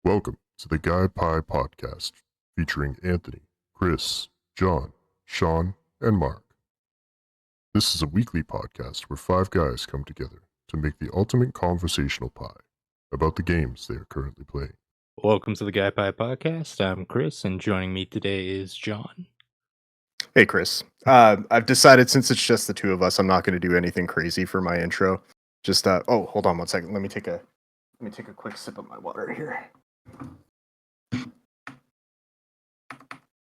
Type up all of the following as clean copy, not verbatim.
Welcome to the Guy Pie Podcast, featuring Anthony, Chris, John, Sean, and Mark. This is a weekly podcast where five guys come together to make the ultimate conversational pie about the games they are currently playing. Welcome to the Guy Pie Podcast. I'm Chris, and joining me today is John. Hey, Chris. I've decided since it's just the two of us, I'm not going to do anything crazy for my intro. Just hold on one second. Let me take a quick sip of my water here.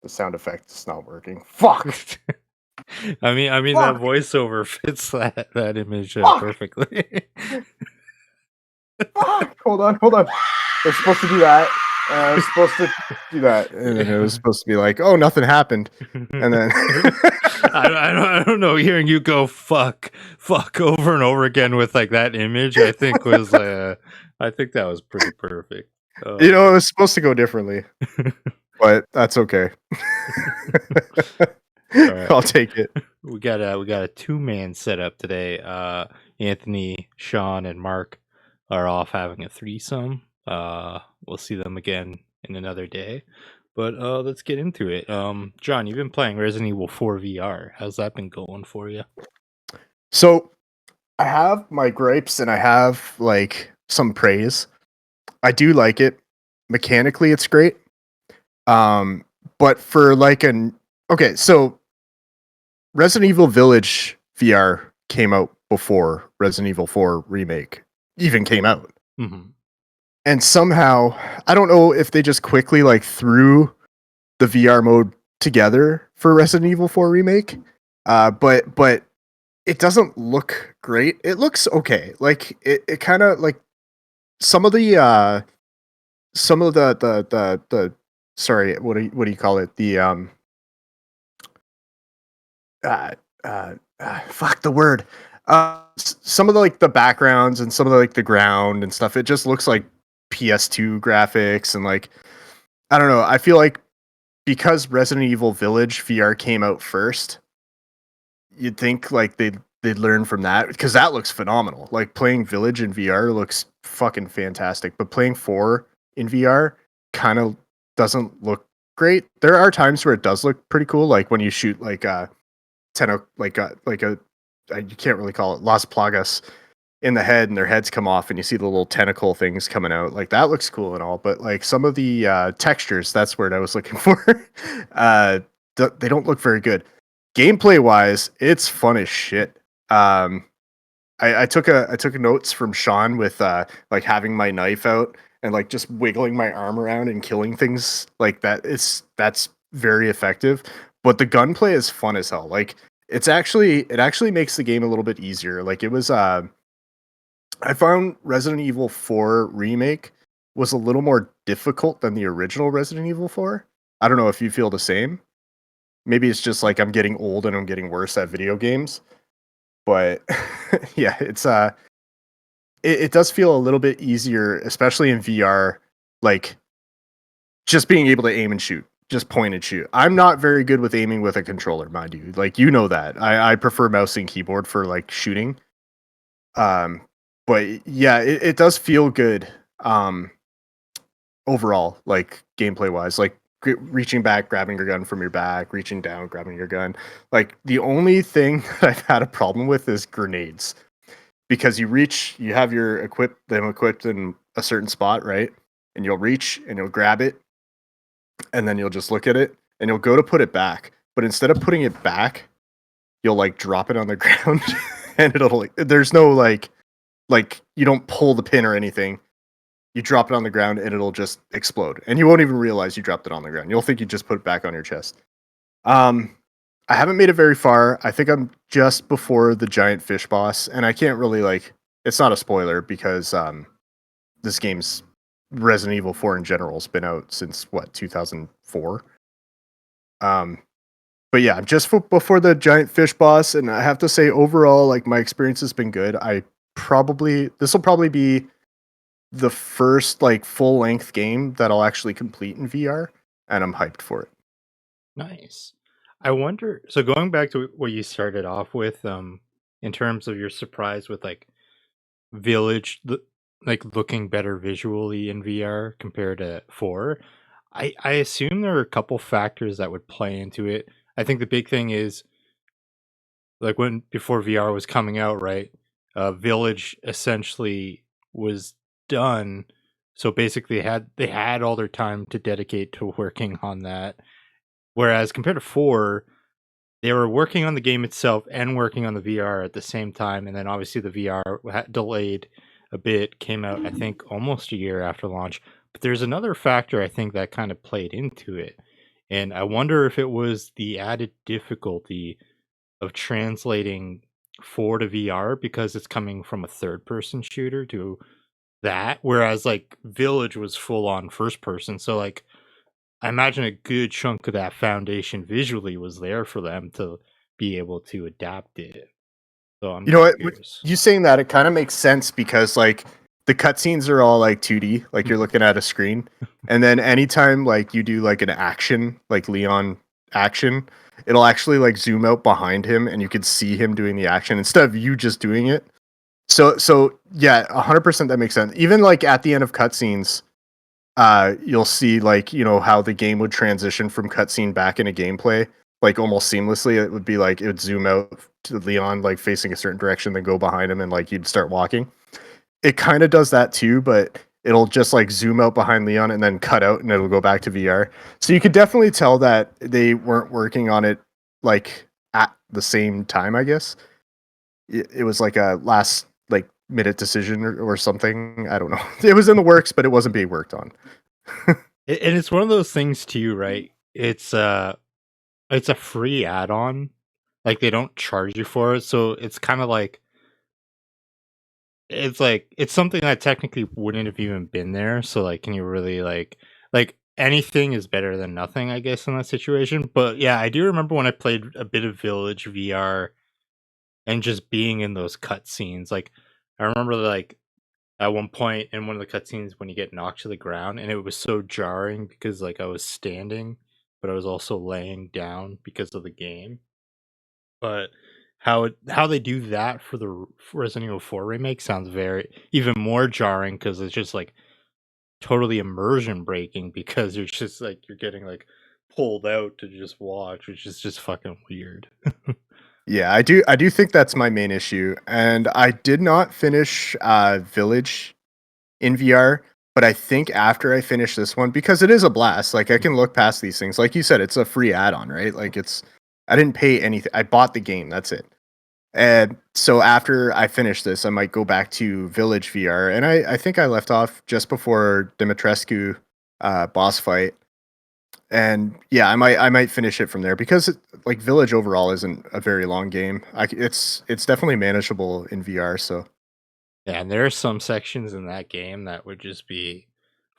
The sound effect is not working. Fuck. I mean Fuck! that voiceover fits that image perfectly. Fuck. Hold on. We're supposed to do that. I was supposed to do that, and then it was supposed to be like, "Oh, nothing happened," and then I don't know. Hearing you go fuck over and over again with like that image, I think that was pretty perfect. It was supposed to go differently, but that's okay. Right. I'll take it. We got a two-man setup today. Anthony, Sean, and Mark are off having a threesome. We'll see them again in another day. But let's get into it. John, you've been playing Resident Evil 4 VR. How's that been going for you? So I have my gripes and I have like some praise. I do like it. Mechanically, it's great. But for like so Resident Evil Village VR came out before Resident Evil 4 Remake even came out. Mm-hmm. And somehow, I don't know if they just quickly like threw the VR mode together for Resident Evil 4 Remake. But it doesn't look great. It looks okay. Like it kind of like some of the sorry, what do you call it? The fuck the word. Some of the like the backgrounds and some of the like the ground and stuff, it just looks like PS2 graphics, and like I don't know. I feel like because Resident Evil Village VR came out first, you'd think like they'd learn from that, because that looks phenomenal. Like playing Village in VR looks fucking fantastic, but playing 4 in VR kind of doesn't look great. There are times where it does look pretty cool, like when you shoot like you can't really call it Las Plagas in the head, and their heads come off and you see the little tentacle things coming out. Like that looks cool and all, but like some of the textures, that's where I was looking for, they don't look very good. Gameplay wise, it's fun as shit. I took notes from Sean with like having my knife out and like just wiggling my arm around and killing things like that. That's very effective. But the gunplay is fun as hell. Like it actually makes the game a little bit easier. Like it was I found Resident Evil 4 Remake was a little more difficult than the original Resident Evil 4. I don't know if you feel the same. Maybe it's just like I'm getting old and I'm getting worse at video games. But yeah, it does feel a little bit easier, especially in VR, like just being able to aim and shoot, just point and shoot. I'm not very good with aiming with a controller, mind you. Like you know that. I prefer mouse and keyboard for like shooting. But yeah, it does feel good overall, like gameplay wise, like reaching back, grabbing your gun from your back, reaching down, grabbing your gun. Like the only thing that I've had a problem with is grenades, because you have them equipped in a certain spot, right? And you'll reach and you'll grab it, and then you'll just look at it and you'll go to put it back, but instead of putting it back, you'll like drop it on the ground, and it'll like, there's no like you don't pull the pin or anything. You drop it on the ground and it'll just explode, and you won't even realize you dropped it on the ground. You'll think you just put it back on your chest. I haven't made it very far. I think I'm just before the giant fish boss, and I can't really like. It's not a spoiler because this game's Resident Evil 4 in general has been out since what 2004. But yeah, I'm just before the giant fish boss, and I have to say overall, like my experience has been good. This will probably be the first like full length game that I'll actually complete in VR, and I'm hyped for it. Nice. I wonder. So going back to what you started off with, in terms of your surprise with like Village, like looking better visually in VR compared to 4. I assume there are a couple factors that would play into it. I think the big thing is like when before VR was coming out, right? Village essentially was done, so basically they had all their time to dedicate to working on that. Whereas compared to 4, they were working on the game itself and working on the VR at the same time, and then obviously the VR delayed a bit, came out I think almost a year after launch. But there's another factor I think that kind of played into it, and I wonder if it was the added difficulty of translating 4 to VR because it's coming from a third person shooter to that, whereas like Village was full on first person. So like I imagine a good chunk of that foundation visually was there for them to be able to adapt it. So I'm You know what? With curious. you saying that, it kind of makes sense because like the cutscenes are all like 2D, like you're looking at a screen, and then anytime like you do like an action, like Leon action, it'll actually like zoom out behind him, and you can see him doing the action instead of you just doing it. So yeah, 100% that makes sense. Even like at the end of cutscenes, you'll see like how the game would transition from cutscene back into gameplay like almost seamlessly. It would be like it would zoom out to Leon like facing a certain direction, then go behind him, and like you'd start walking. It kind of does that too, but it'll just like zoom out behind Leon and then cut out, and it'll go back to VR. So you could definitely tell that they weren't working on it like at the same time. I guess it was like a last like minute decision or something. I don't know. It was in the works, but it wasn't being worked on. And it's one of those things too, right? It's a free add-on. Like they don't charge you for it, so it's kind of like it's something that technically wouldn't have even been there. So like, can you really like anything is better than nothing, I guess, in that situation. But yeah, I do remember when I played a bit of Village VR and just being in those cutscenes. Like I remember like at one point in one of the cutscenes when you get knocked to the ground, and it was so jarring because like I was standing, but I was also laying down because of the game. But how they do that for the Resident Evil 4 remake sounds very even more jarring because it's just like totally immersion breaking because you're just like you're getting like pulled out to just watch, which is just fucking weird. Yeah, I do think that's my main issue. And I did not finish Village in VR, but I think after I finish this one, because it is a blast, like I can look past these things. Like you said, it's a free add-on, right? Like I didn't pay anything. I bought the game, that's it. And so after I finish this, I might go back to Village VR. And I think I left off just before Dimitrescu boss fight. And yeah, I might finish it from there because like Village overall isn't a very long game. It's definitely manageable in VR. So Yeah, and there are some sections in that game that would just be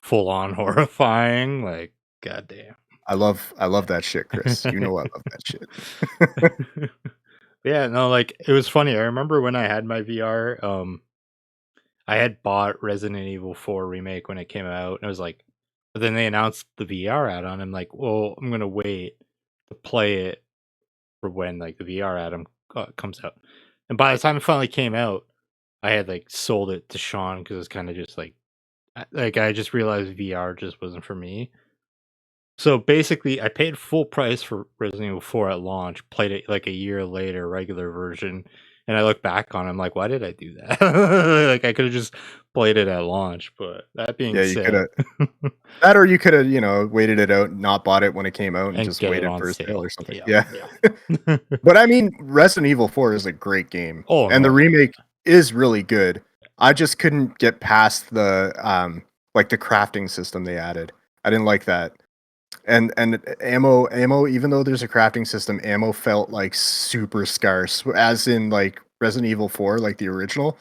full on horrifying. Like, goddamn. I love that shit, Chris. You know I love that shit. Yeah, no, like it was funny. I remember when I had my VR, I had bought Resident Evil 4 remake when it came out, and I was like, but then they announced the VR add-on. I'm like, well, I'm gonna wait to play it for when like the VR add-on comes out. And by the time it finally came out, I had like sold it to Sean because it's kind of just like I just realized VR just wasn't for me. So basically, I paid full price for Resident Evil 4 at launch, played it like a year later, regular version, and I look back on it, I'm like, why did I do that? Like I could have just played it at launch, but that being Yeah, you could said, have that, or you could have waited it out, not bought it when it came out, and and just get it waited on for a sale sale. or something. Yeah, Yeah. yeah. But I mean, Resident Evil 4 is a great game, Oh and the no. remake is really good. I just couldn't get past the like the crafting system they added. I didn't like that. And ammo, even though there's a crafting system, ammo felt like super scarce, as in like Resident Evil 4, like the original.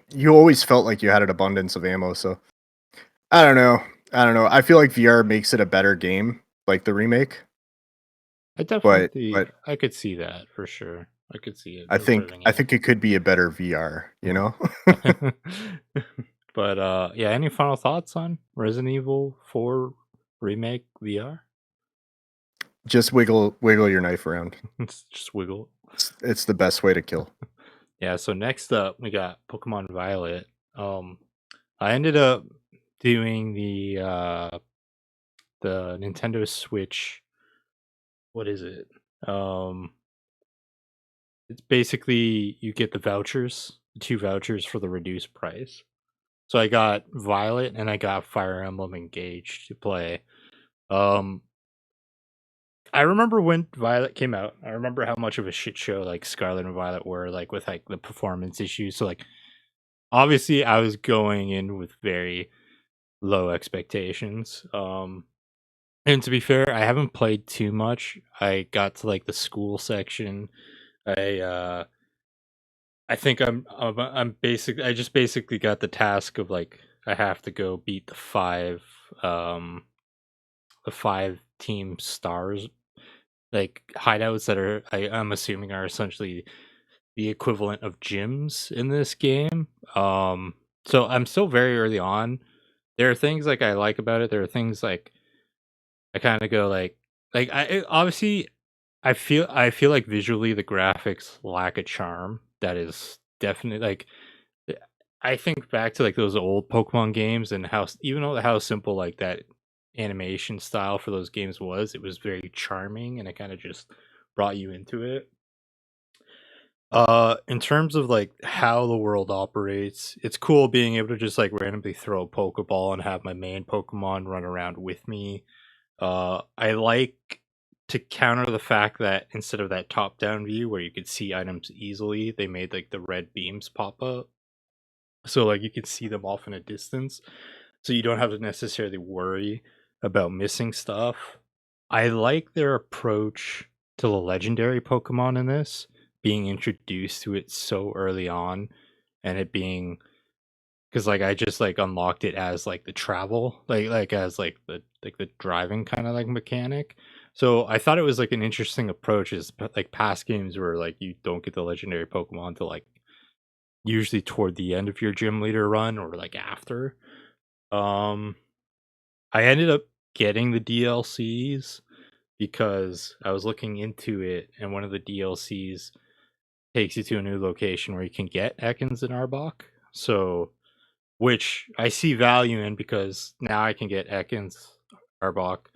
You always felt like you had an abundance of ammo, so I don't know. I don't know. I feel like VR makes it a better game, like the remake, I but definitely I could see that for sure. I could see it I think improving I it. think it could be a better VR, you know? But yeah, any final thoughts on Resident Evil 4 remake VR? Just wiggle your knife around. It's just wiggle. It's the best way to kill. Yeah, so next up we got Pokemon Violet. I ended up doing the Nintendo Switch. What is it? It's basically you get the vouchers, the 2 vouchers for the reduced price. So I got Violet and I got Fire Emblem Engage to play. Um, I remember when Violet came out. I remember how much of a shit show like Scarlet and Violet were, like with like the performance issues. So like obviously I was going in with very low expectations. And to be fair, I haven't played too much. I got to like the school section. I I think I'm basic. I just basically got the task of like I have to go beat the 5 team stars, like hideouts that are I'm assuming are essentially the equivalent of gyms in this game. So I'm still very early on. There are things like I like about it. There are things like I kind of go obviously I feel like visually the graphics lack a charm that is definitely like I think back to like those old Pokemon games and how even though how simple like that animation style for those games was, it was very charming and it kind of just brought you into it. In terms of like how the world operates, it's cool being able to just like randomly throw a Pokeball and have my main Pokemon run around with me. I like to counter the fact that instead of that top-down view where you could see items easily, they made like the red beams pop up. So like you can see them off in a distance. So you don't have to necessarily worry about missing stuff. I like their approach to the legendary Pokemon in this, being introduced to it so early on and it being because like I just like unlocked it as like the travel like as like the driving kind of like mechanic. So I thought it was like an interesting approach is like past games where like you don't get the legendary Pokemon to like usually toward the end of your gym leader run or like after. um I ended up getting the DLCs because I was looking into it and one of the DLCs takes you to a new location where you can get Ekans and Arbok. So which I see value in because now I can get Ekans, Arbok,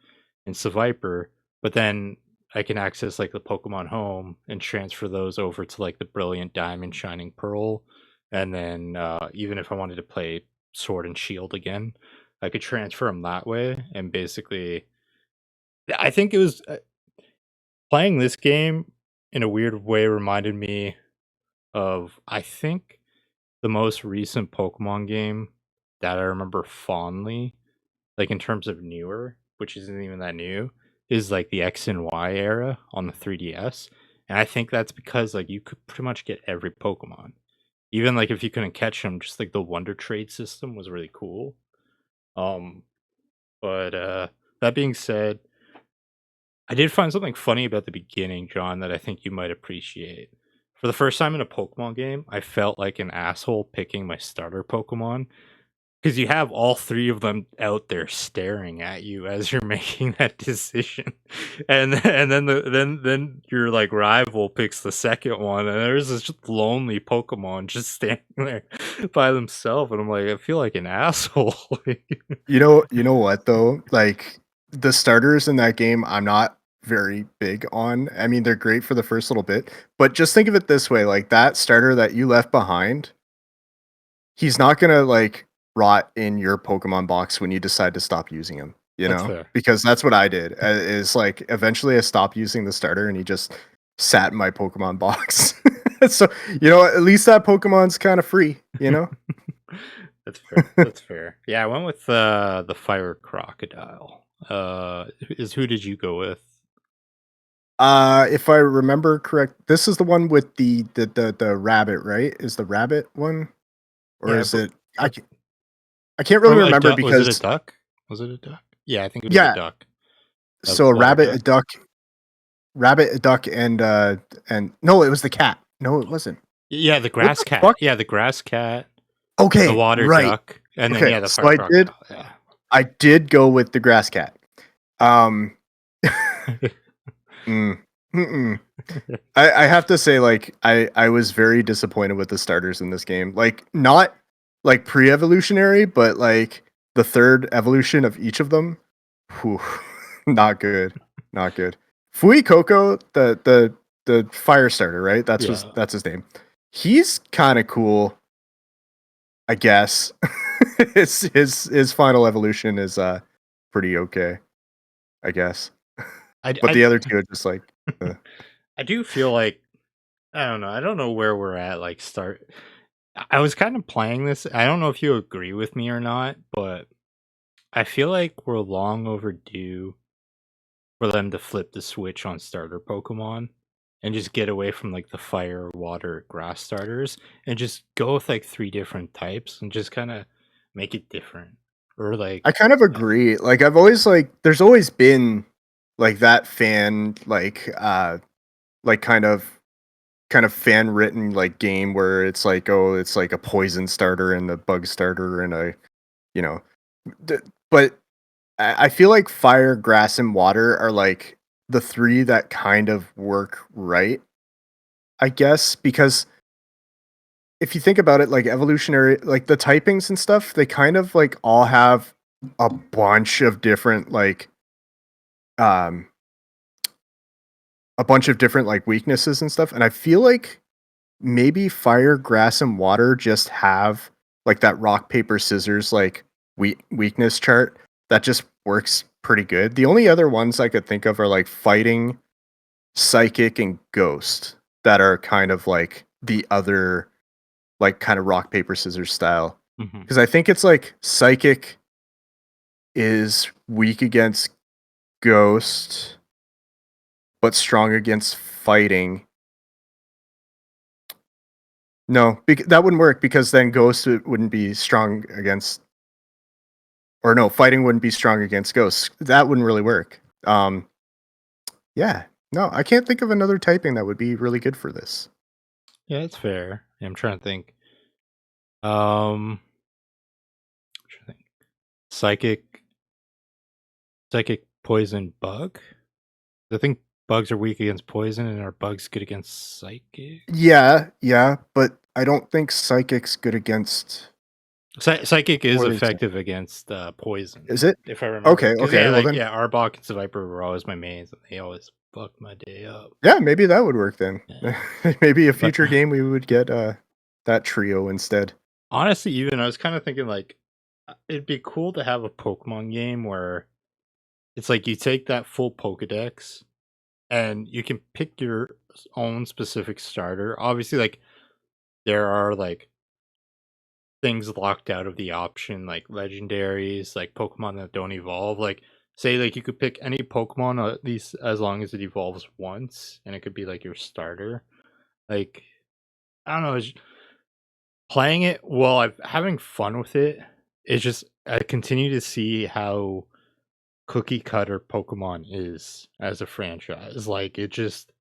and Seviper, but then I can access like the Pokemon Home and transfer those over to like the Brilliant Diamond, Shining Pearl, and then even if I wanted to play Sword and Shield again, I could transfer them that way. And basically, I think it was playing this game in a weird way reminded me of I think the most recent Pokemon game that I remember fondly, like in terms of newer, which isn't even that new, is like the X and Y era on the 3DS. And I think that's because like you could pretty much get every Pokemon. Even like if you couldn't catch them, just like the Wonder Trade system was really cool. Um but that being said, I did find something funny about the beginning, John, that I think you might appreciate. For the first time in a Pokemon game, I felt like an asshole picking my starter Pokemon because you have all 3 of them out there staring at you as you're making that decision. And then then your like rival picks the second one and there's this just lonely Pokemon just standing there by themselves and I'm like, I feel like an asshole. You know what though? Like the starters in that game, I'm not very big on. I mean, they're great for the first little bit, but just think of it this way: like that starter that you left behind, he's not gonna like rot in your Pokemon box when you decide to stop using him. You That's know, fair. because that's what I did. Is like eventually I stopped using the starter, and he just sat in my Pokemon box. So you know, at least that Pokemon's kind of free. You know. That's fair. That's fair. Yeah, I went with the Fire Crocodile. Who did you go with? If I remember correct, this is the one with the rabbit, right? Is the rabbit one, or Yeah, is it? uh, I can't really or a remember duck? Was it a because duck? Was it a duck? Yeah, I think it was a yeah. duck. A So a water rabbit, duck. a duck, and no, it was the cat. No, it wasn't. Yeah, the What grass the cat. fuck? Yeah, the grass cat, the Okay, water right. duck, and then Okay, yeah, the so fire crocodile. Yeah. I did go with the grass cat. Um, mm, mm-mm. I have to say, like, I was very disappointed with the starters in this game. Like, not like pre-evolutionary, but like the third evolution of each of them, whew, not good, not good. Fuecoco, the fire starter, right? Yeah. That's his name. He's kind of cool, I guess. His final evolution is pretty okay, I guess. But the other two are just like I do feel like I don't know. I don't know where we're at. Like start. I was kind of playing this. I don't know if you agree with me or not, but I feel like we're long overdue for them to flip the switch on starter Pokemon and just get away from like the fire, water, grass starters and just go with like 3 different types and just kind of make it different. Or like I kind of agree. Like I've always like there's always been like that fan like kind of fan written like game where it's like, oh, it's like a poison starter and a bug starter and a you know but I feel like fire, grass, and water are like the 3 that kind of work right, I guess, because if you think about it, like evolutionary, like the typings and stuff, they kind of like all have a bunch of different um a bunch of different like weaknesses and stuff. And I feel like maybe fire, grass, and water just have like that rock, paper, scissors like weakness chart that just works pretty good. The only other ones I could think of are like fighting, psychic, and ghost that are kind of like the other like kind of rock, paper, scissors style. Mhm. Because I think it's like psychic is weak against ghost, but strong against fighting. No, that wouldn't work because then ghost wouldn't be strong against, or no, fighting wouldn't be strong against ghosts. That wouldn't really work. Yeah, no, I can't think of another typing that would be really good for this. yeah, it's fair. I'm trying to think. Um, trying to think. Psychic, poison, bug. I think bugs are weak against poison, and are bugs good against psychic? Yeah, but I don't think psychic's good against. Psychic is What is it? effective against poison. Is it? If I remember. Okay, 'Cause, okay. yeah, Well like then, Arbok and Seviper were always my mains, and they always fucked my day up. yeah, maybe that would work then. Yeah. Maybe a But future game we would get that trio instead. honestly, even I was kind of thinking like it'd be cool to have a Pokemon game where it's like you take that full Pokedex and you can pick your own specific starter. Obviously, like there are like things locked out of the option, like legendaries, like Pokemon that don't evolve. Like say like you could pick any Pokemon at least as long as it evolves once, and it could be like your starter. Like I don't know, playing it while I'm having fun with it. It's just I continue to see how cookie cutter Pokemon is as a franchise. Like it just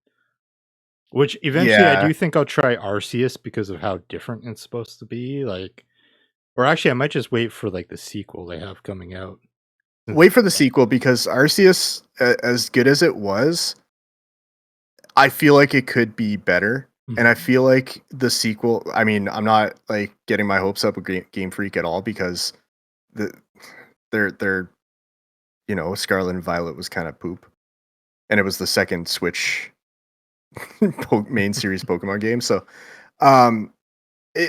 which eventually I Yeah. do think I'll try Arceus because of how different it's supposed to be. Like or actually I might just wait for like the sequel they have coming out. Wait for the sequel because Arceus, as good as it was, I feel like it could be better. And I feel like the sequel, I mean, I'm not like getting my hopes up with Game Freak at all because the their Scarlet and Violet was kind of poop. And it was the second Switch main series Pokemon game. So um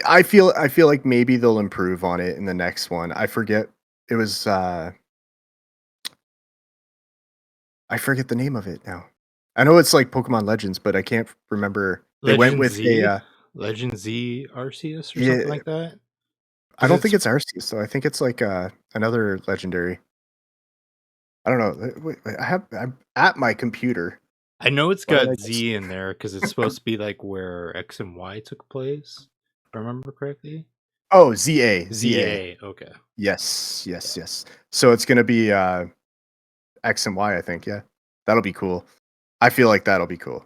I feel like maybe they'll improve on it in the next one. I forget it was I forget the name of it now. I know it's like Pokemon Legends, but I can't remember. They went Legend with Z? a Legend Z Arceus or something yeah. like that? I 'Cause don't think it's it's Arceus though. I think it's like another legendary. I don't know. Wait, I'm at my computer. I know it's Why did got I just Z in there because it's supposed to be like where X and Y took place. If I remember correctly. Oh, ZA. ZA. Okay. Yes. So it's gonna be X and Y, I think. Yeah, that'll be cool. I feel like that'll be cool,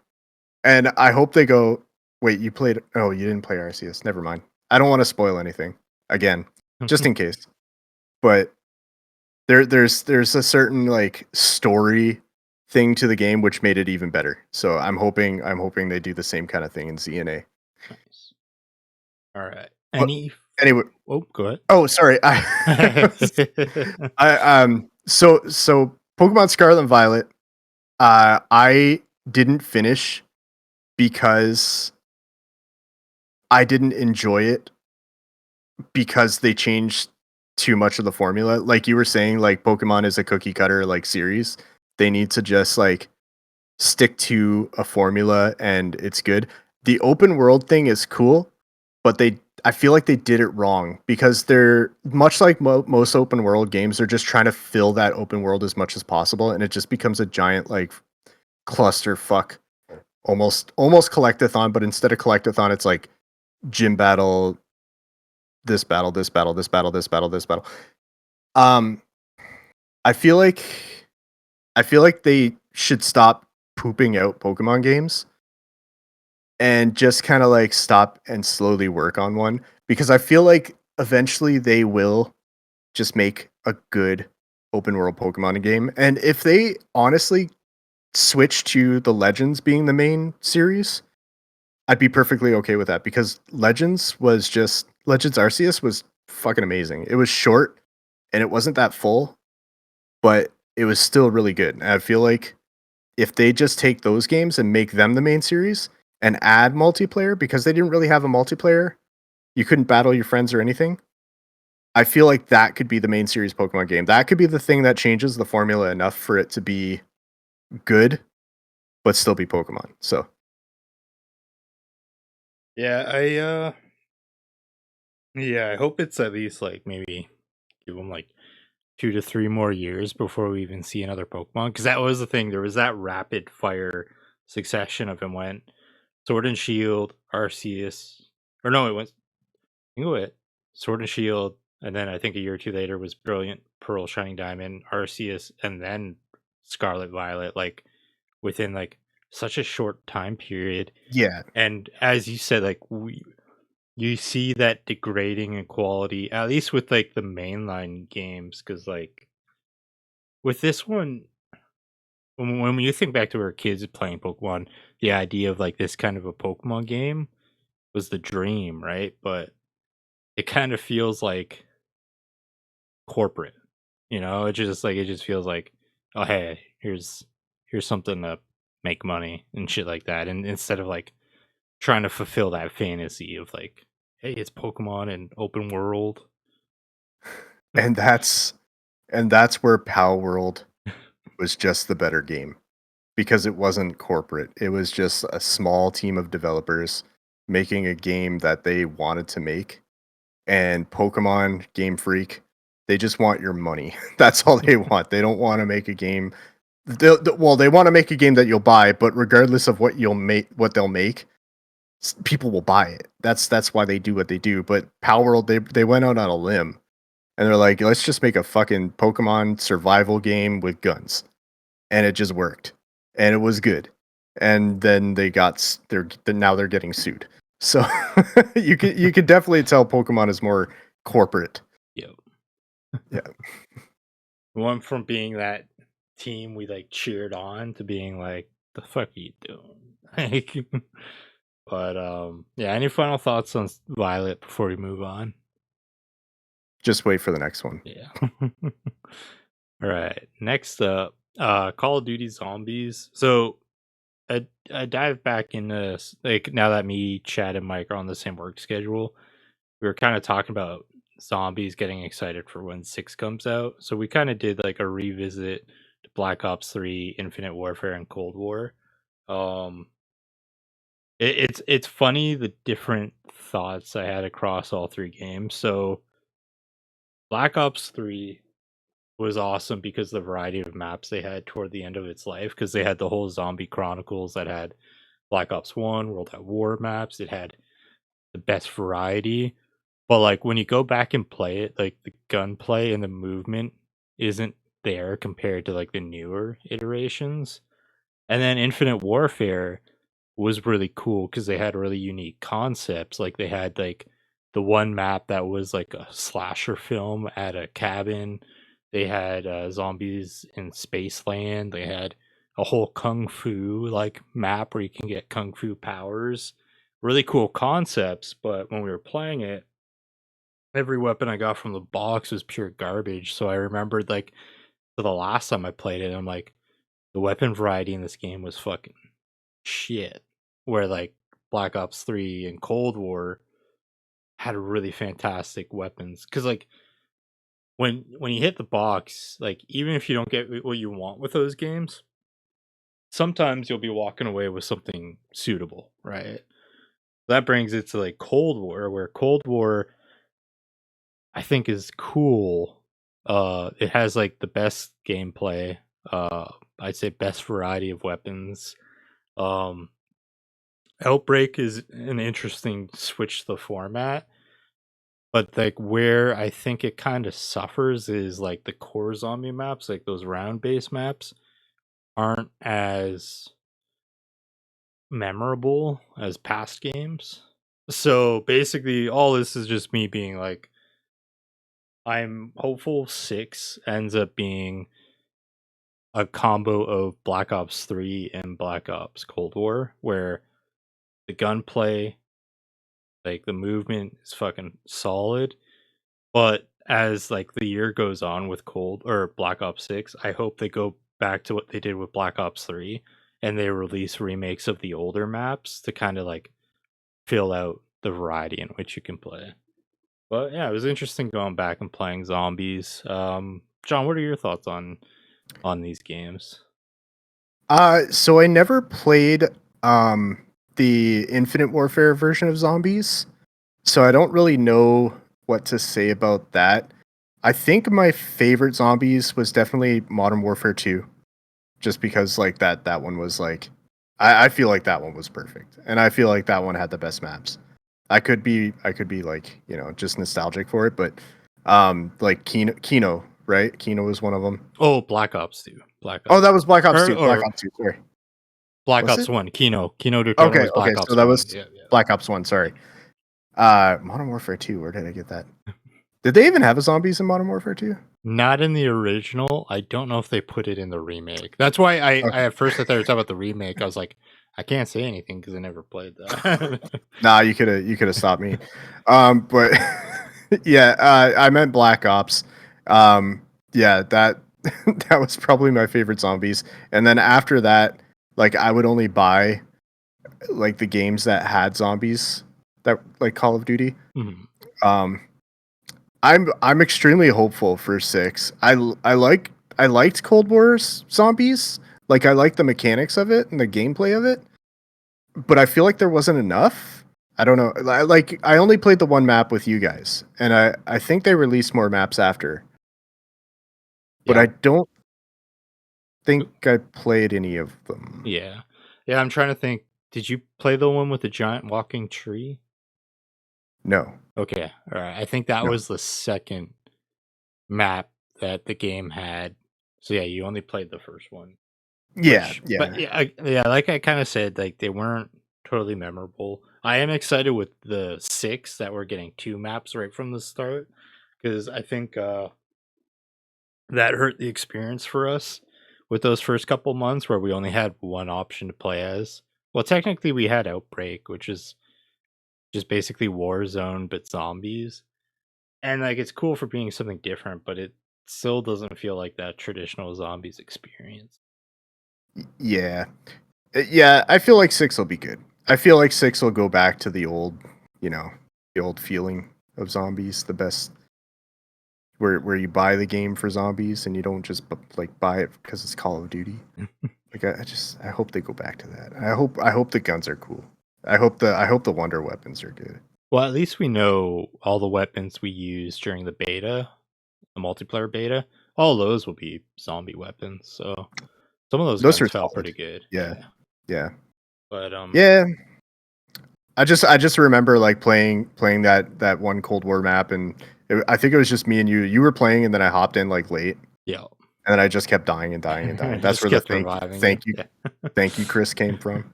and I hope they go. Wait, you played? Oh, you didn't play Arceus. Never mind. I don't want to spoil anything again, just in case. But there's a certain like story thing to the game which made it even better. So I'm hoping they do the same kind of thing in ZNA. Nice. All right. But Any Anyway, Oh, go ahead. oh, sorry. So Pokemon Scarlet and Violet, I didn't finish because I didn't enjoy it because they changed too much of the formula. Like you were saying, like Pokemon is a cookie cutter like series. They need to just like stick to a formula and it's good. The open world thing is cool, but I feel like they did it wrong because they're much like most open world games. They're just trying to fill that open world as much as possible, and it just becomes a giant like clusterfuck, almost collectathon. But instead of collectathon, it's like gym battle, this battle, this battle, this battle, this battle, this battle. Um, I feel like they should stop pooping out Pokemon games and just kind of like stop and slowly work on one, because I feel like eventually they will just make a good open world Pokemon game. And if they honestly switch to the Legends being the main series, I'd be perfectly okay with that, because Legends Arceus was fucking amazing. It was short and it wasn't that full, but it was still really good. And I feel like if they just take those games and make them the main series and add multiplayer, because they didn't really have a multiplayer, you couldn't battle your friends or anything. I feel like that could be the main series Pokemon game. That could be the thing that changes the formula enough for it to be good, but still be Pokemon. So Yeah, I hope it's at least like maybe give them like 2 to 3 more years before we even see another Pokemon, because that was the thing. There was that rapid fire succession of him. Went Sword and Shield, Arceus, or no, it went. I think it went Sword and Shield, and then I think a year or two later was Brilliant Pearl, Shining Diamond, Arceus, and then Scarlet Violet. Like within like such a short time period. yeah, And as you said, like you see that degrading in quality, at least with like the mainline games, because like with this one, when you think back to our kids playing Pokemon, the idea of like this kind of a Pokemon game was the dream, right? But it kind of feels like corporate, it just feels like, oh hey, here's something to make money and shit like that, and instead of like trying to fulfill that fantasy of like, hey, it's Pokemon and open world. and that's where Power World was just the better game, because it wasn't corporate. It was just a small team of developers making a game that they wanted to make. And Pokemon, Game Freak, they just want your money. That's all they want. They don't want to make a game. They want to make a game that you'll buy, but regardless of what they'll make, people will buy it. That's why they do what they do. But Power World, they went out on a limb and they're like, let's just make a fucking Pokemon survival game with guns, and it just worked, and it was good. And then now they're getting sued. So you could definitely tell Pokemon is more corporate. Yep. Yeah. We went from being that team we like cheered on to being like, the fuck are you doing? Like, but yeah. Any final thoughts on Violet before we move on? Just wait for the next one. Yeah. All right. Next up, Call of Duty Zombies. So I dive back into like, now that me, Chad, and Mike are on the same work schedule, we were kind of talking about zombies, getting excited for when 6 comes out. So we kind of did like a revisit to Black Ops 3, Infinite Warfare, and Cold War. Um, it's funny the different thoughts I had across all 3 games. So Black Ops 3 was awesome because the variety of maps they had toward the end of its life, because they had the whole Zombie Chronicles that had Black Ops 1, World at War maps. It had the best variety. But like when you go back and play it, like the gunplay and the movement isn't there compared to like the newer iterations. And then Infinite Warfare was really cool because they had really unique concepts. Like they had like the one map that was like a slasher film at a cabin. They had zombies in Spaceland. They had a whole kung fu like map where you can get kung fu powers. Really cool concepts, but when we were playing it, every weapon I got from the box was pure garbage. So I remembered like for the last time I played it, I'm like, the weapon variety in this game was fucking shit. Where like Black Ops 3 and Cold War had really fantastic weapons. Cause like when you hit the box, like even if you don't get what you want with those games, sometimes you'll be walking away with something suitable, right? That brings it to like Cold War, where Cold War I think is cool. It has like the best gameplay. I'd say best variety of weapons. Um, Outbreak is an interesting switch to the format, but like where I think it kind of suffers is like the core zombie maps, like those round based maps, aren't as memorable as past games. So basically, all this is just me being like, I'm hopeful 6 ends up being a combo of Black Ops 3 and Black Ops Cold War, where the gunplay, like the movement is fucking solid. But as like the year goes on with Cold or Black Ops 6, I hope they go back to what they did with Black Ops 3 and they release remakes of the older maps to kind of like fill out the variety in which you can play. But yeah, it was interesting going back and playing zombies. John, what are your thoughts on these games? So I never played the Infinite Warfare version of Zombies, so I don't really know what to say about that. I think my favorite Zombies was definitely Modern Warfare 2, just because like that one was like I feel like that one was perfect, and I feel like that one had the best maps. I could be like, you know, just nostalgic for it, but like Kino, right? Kino was one of them. Oh, Black Ops 2. Black Oh, Ops. that was Black Ops 2. Black Or Ops 2. Sorry. Black Was Ops it? 1. Kino Daytona Okay, was Black so Ops that 1. was Yeah. Black Ops 1, sorry. Modern Warfare 2, where did I get that? Did they even have a zombies in Modern Warfare 2? Not in the original. I don't know if they put it in the remake. That's why I Okay. at first I thought you were talking about the remake. I was like, I can't say anything because I never played that. Nah, you could have stopped me. But yeah, I meant Black Ops. Yeah, that that was probably my favorite zombies. And then after that, like I would only buy like the games that had zombies, that like Call of Duty. Mhm. Um, I'm extremely hopeful for 6. I liked Cold War's zombies. Like I like the mechanics of it and the gameplay of it, but I feel like there wasn't enough. I don't know. I only played the one map with you guys, and I think they released more maps after, but Yeah. I don't think I played any of them. Yeah. Yeah, I'm trying to think. Did you play the one with the giant walking tree? No, Okay. All right. I think that no. was the second map that the game had. So yeah, you only played the first one. Yeah, But yeah, yeah, like I kind of said, like they weren't totally memorable. I am excited with the 6 that we're getting 2 maps right from the start because I think that hurt the experience for us with those first couple months where we only had one option to play as. Well, technically we had Outbreak, which is just basically Warzone but zombies. And like it's cool for being something different, but it still doesn't feel like that traditional zombies experience. yeah. Yeah, I feel like 6 will be good. I feel like 6 will go back to the old, you know, the old feeling of zombies, the best, where you buy the game for zombies and you don't just like buy it because it's Call of Duty. Like I hope they go back to that. I hope the guns are cool. I hope the wonder weapons are good. Well, at least we know all the weapons we used during the beta, the multiplayer beta. All those will be zombie weapons. So some of those Those guns are felt solid. pretty good. Yeah. Yeah. But Yeah. I just remember like playing that one Cold War map, and I think it was just me and you. You were playing, and then I hopped in like late, yeah, and then I just kept dying and dying and dying. That's just where the kept reviving thank you Yeah. thank you Chris came from.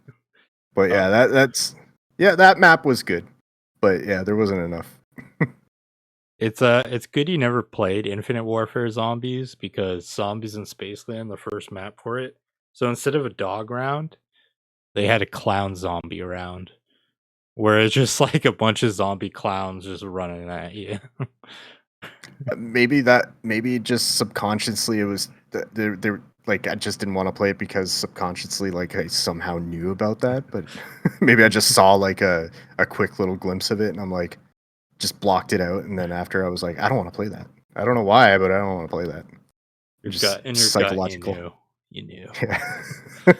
But yeah, Um, that map was good, but yeah, there wasn't enough. it's good you never played Infinite Warfare Zombies because Zombies in Spaceland, the first map for it. So instead of a dog round, they had a clown zombie round. where it's just like a bunch of zombie clowns just running at you. Maybe just subconsciously it was they're like I just didn't want to play it because subconsciously like I somehow knew about that, but maybe I just saw like a quick little glimpse of it and I'm like just blocked it out, and then after I was like I don't want to play that. I don't know why, but I don't want to play that. Your Just gut, in your gut, psychological. you knew. Yeah.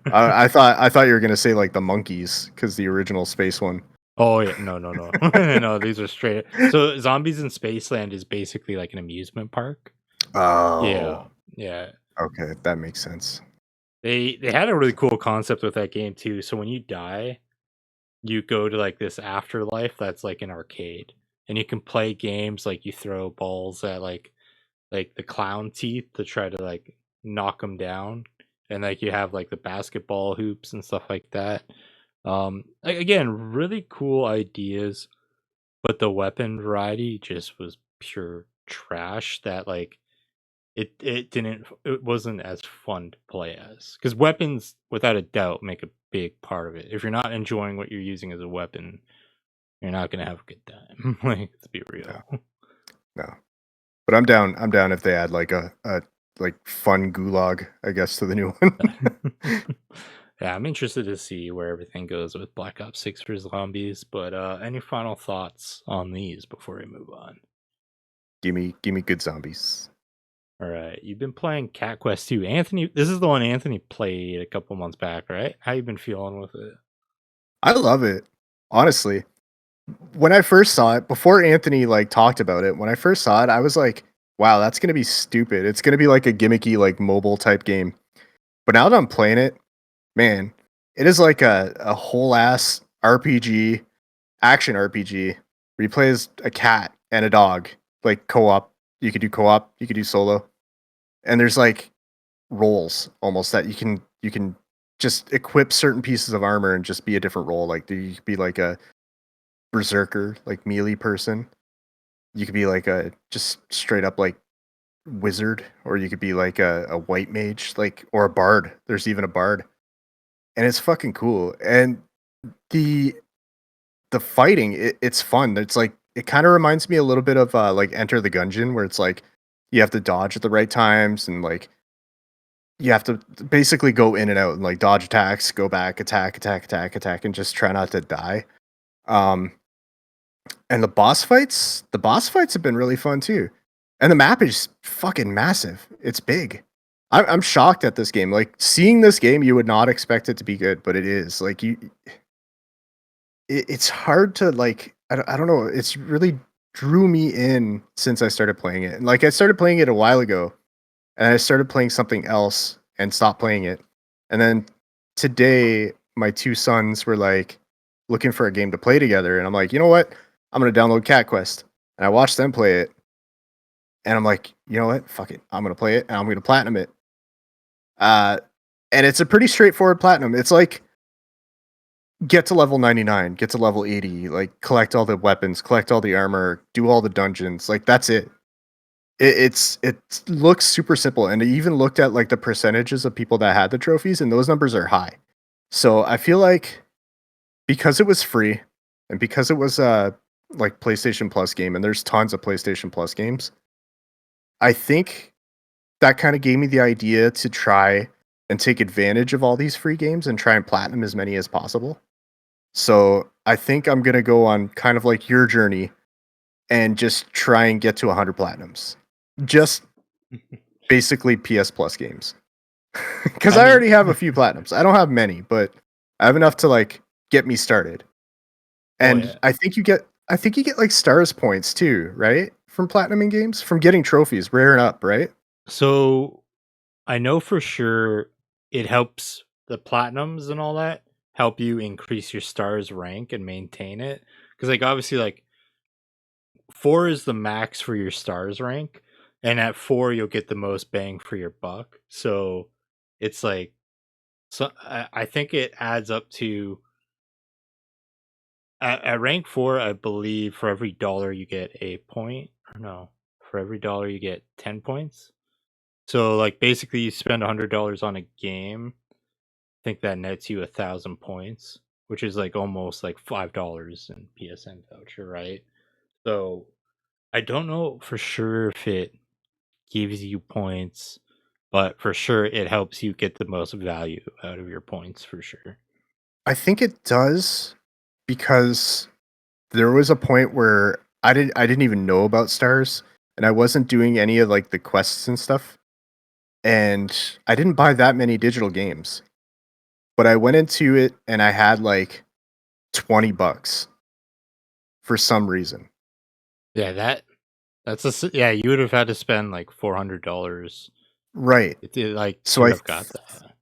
I thought you were gonna say like the monkeys because the original space one. Oh yeah, no, no. These are straight. So Zombies in Spaceland is basically like an amusement park. Yeah, Oh, yeah. okay, that makes sense. They had a really cool concept with that game too. So when you die, you go to like this afterlife that's like an arcade, and you can play games like you throw balls at like the clown teeth to try to like knock them down, and like you have like the basketball hoops and stuff like that. Again, really cool ideas, but the weapon variety just was pure trash. That like it wasn't as fun to play as, because weapons without a doubt make a big part of it. If you're not enjoying what you're using as a weapon, you're not gonna have a good time. Like, let's be real. No, but I'm down. I'm down if they add like a like fun gulag, I guess, to the new one. Yeah, I'm interested to see where everything goes with Black Ops 6 for zombies, but any final thoughts on these before we move on? give me good zombies. All right, you've been playing Cat Quest 2. Anthony, this is the one Anthony played a couple months back, right? How you been feeling with it? I love it, honestly. When I first saw it, before Anthony like talked about it, when I first saw it, I was like, "Wow, that's gonna be stupid. It's gonna be like a gimmicky like mobile type game." But now that I'm playing it, man, it is like a whole ass RPG, action RPG. Where you play as a cat and a dog, like co-op. You could do co-op, you could do solo, and there's like roles almost that you can just equip certain pieces of armor and just be a different role. Like you could be like a berserker, like melee person. You could be like a just straight up like wizard, or you could be like a white mage, like or a bard. There's even a bard, and it's fucking cool. And the fighting, it's fun. It's like it kind of reminds me a little bit of like Enter the Gungeon, where it's like you have to dodge at the right times and like you have to basically go in and out and like dodge attacks, go back, attack, and just try not to die. Um, and the boss fights have been really fun too. And the map is fucking massive. It's big. I'm shocked at this game. Like seeing this game, you would not expect it to be good, but it is. Like it's hard to like. I don't know. It's really drew me in since I started playing it. And like I started playing it a while ago, and I started playing something else and stopped playing it. And then today, my two sons were like looking for a game to play together, and I'm like, you know what? I'm gonna download Cat Quest, and I watched them play it, and I'm like, you know what? Fuck it, I'm gonna play it, and I'm gonna platinum it. Uh, and it's a pretty straightforward platinum. It's like get to level 99, get to level 80, like collect all the weapons, collect all the armor, do all the dungeons. Like that's it. It looks super simple, and I even looked at like the percentages of people that had the trophies, and those numbers are high. So I feel like because it was free, and because it was like PlayStation Plus game, and there's tons of PlayStation Plus games, I think that kind of gave me the idea to try and take advantage of all these free games and try and platinum as many as possible. So I think I'm gonna go on kind of like your journey and just try and get to 100 platinums. Just basically PS Plus games. Because I already have a few platinums. I don't have many, but I have enough to like get me started. And yeah. I think you get like stars points too, right? From platinuming games, from getting trophies, rare and up, right? So I know for sure it helps the platinums and all that help you increase your stars rank and maintain it. Because like obviously like 4 is the max for your stars rank, and at 4 you'll get the most bang for your buck. So it's like, so I think it adds up to at rank 4, I believe for every dollar you get a point. Or no, for every dollar you get 10 points. So like basically you spend $100 on a game. I think that nets you 1,000 points, which is like almost like $5 in PSN voucher, right? So I don't know for sure if it gives you points, but for sure it helps you get the most value out of your points for sure. I think it does because there was a point where I didn't even know about stars and I wasn't doing any of like the quests and stuff. And I didn't buy that many digital games. But I went into it and I had like $20 for some reason. Yeah, yeah, you would have had to spend like $400 Right. like So to I have got that.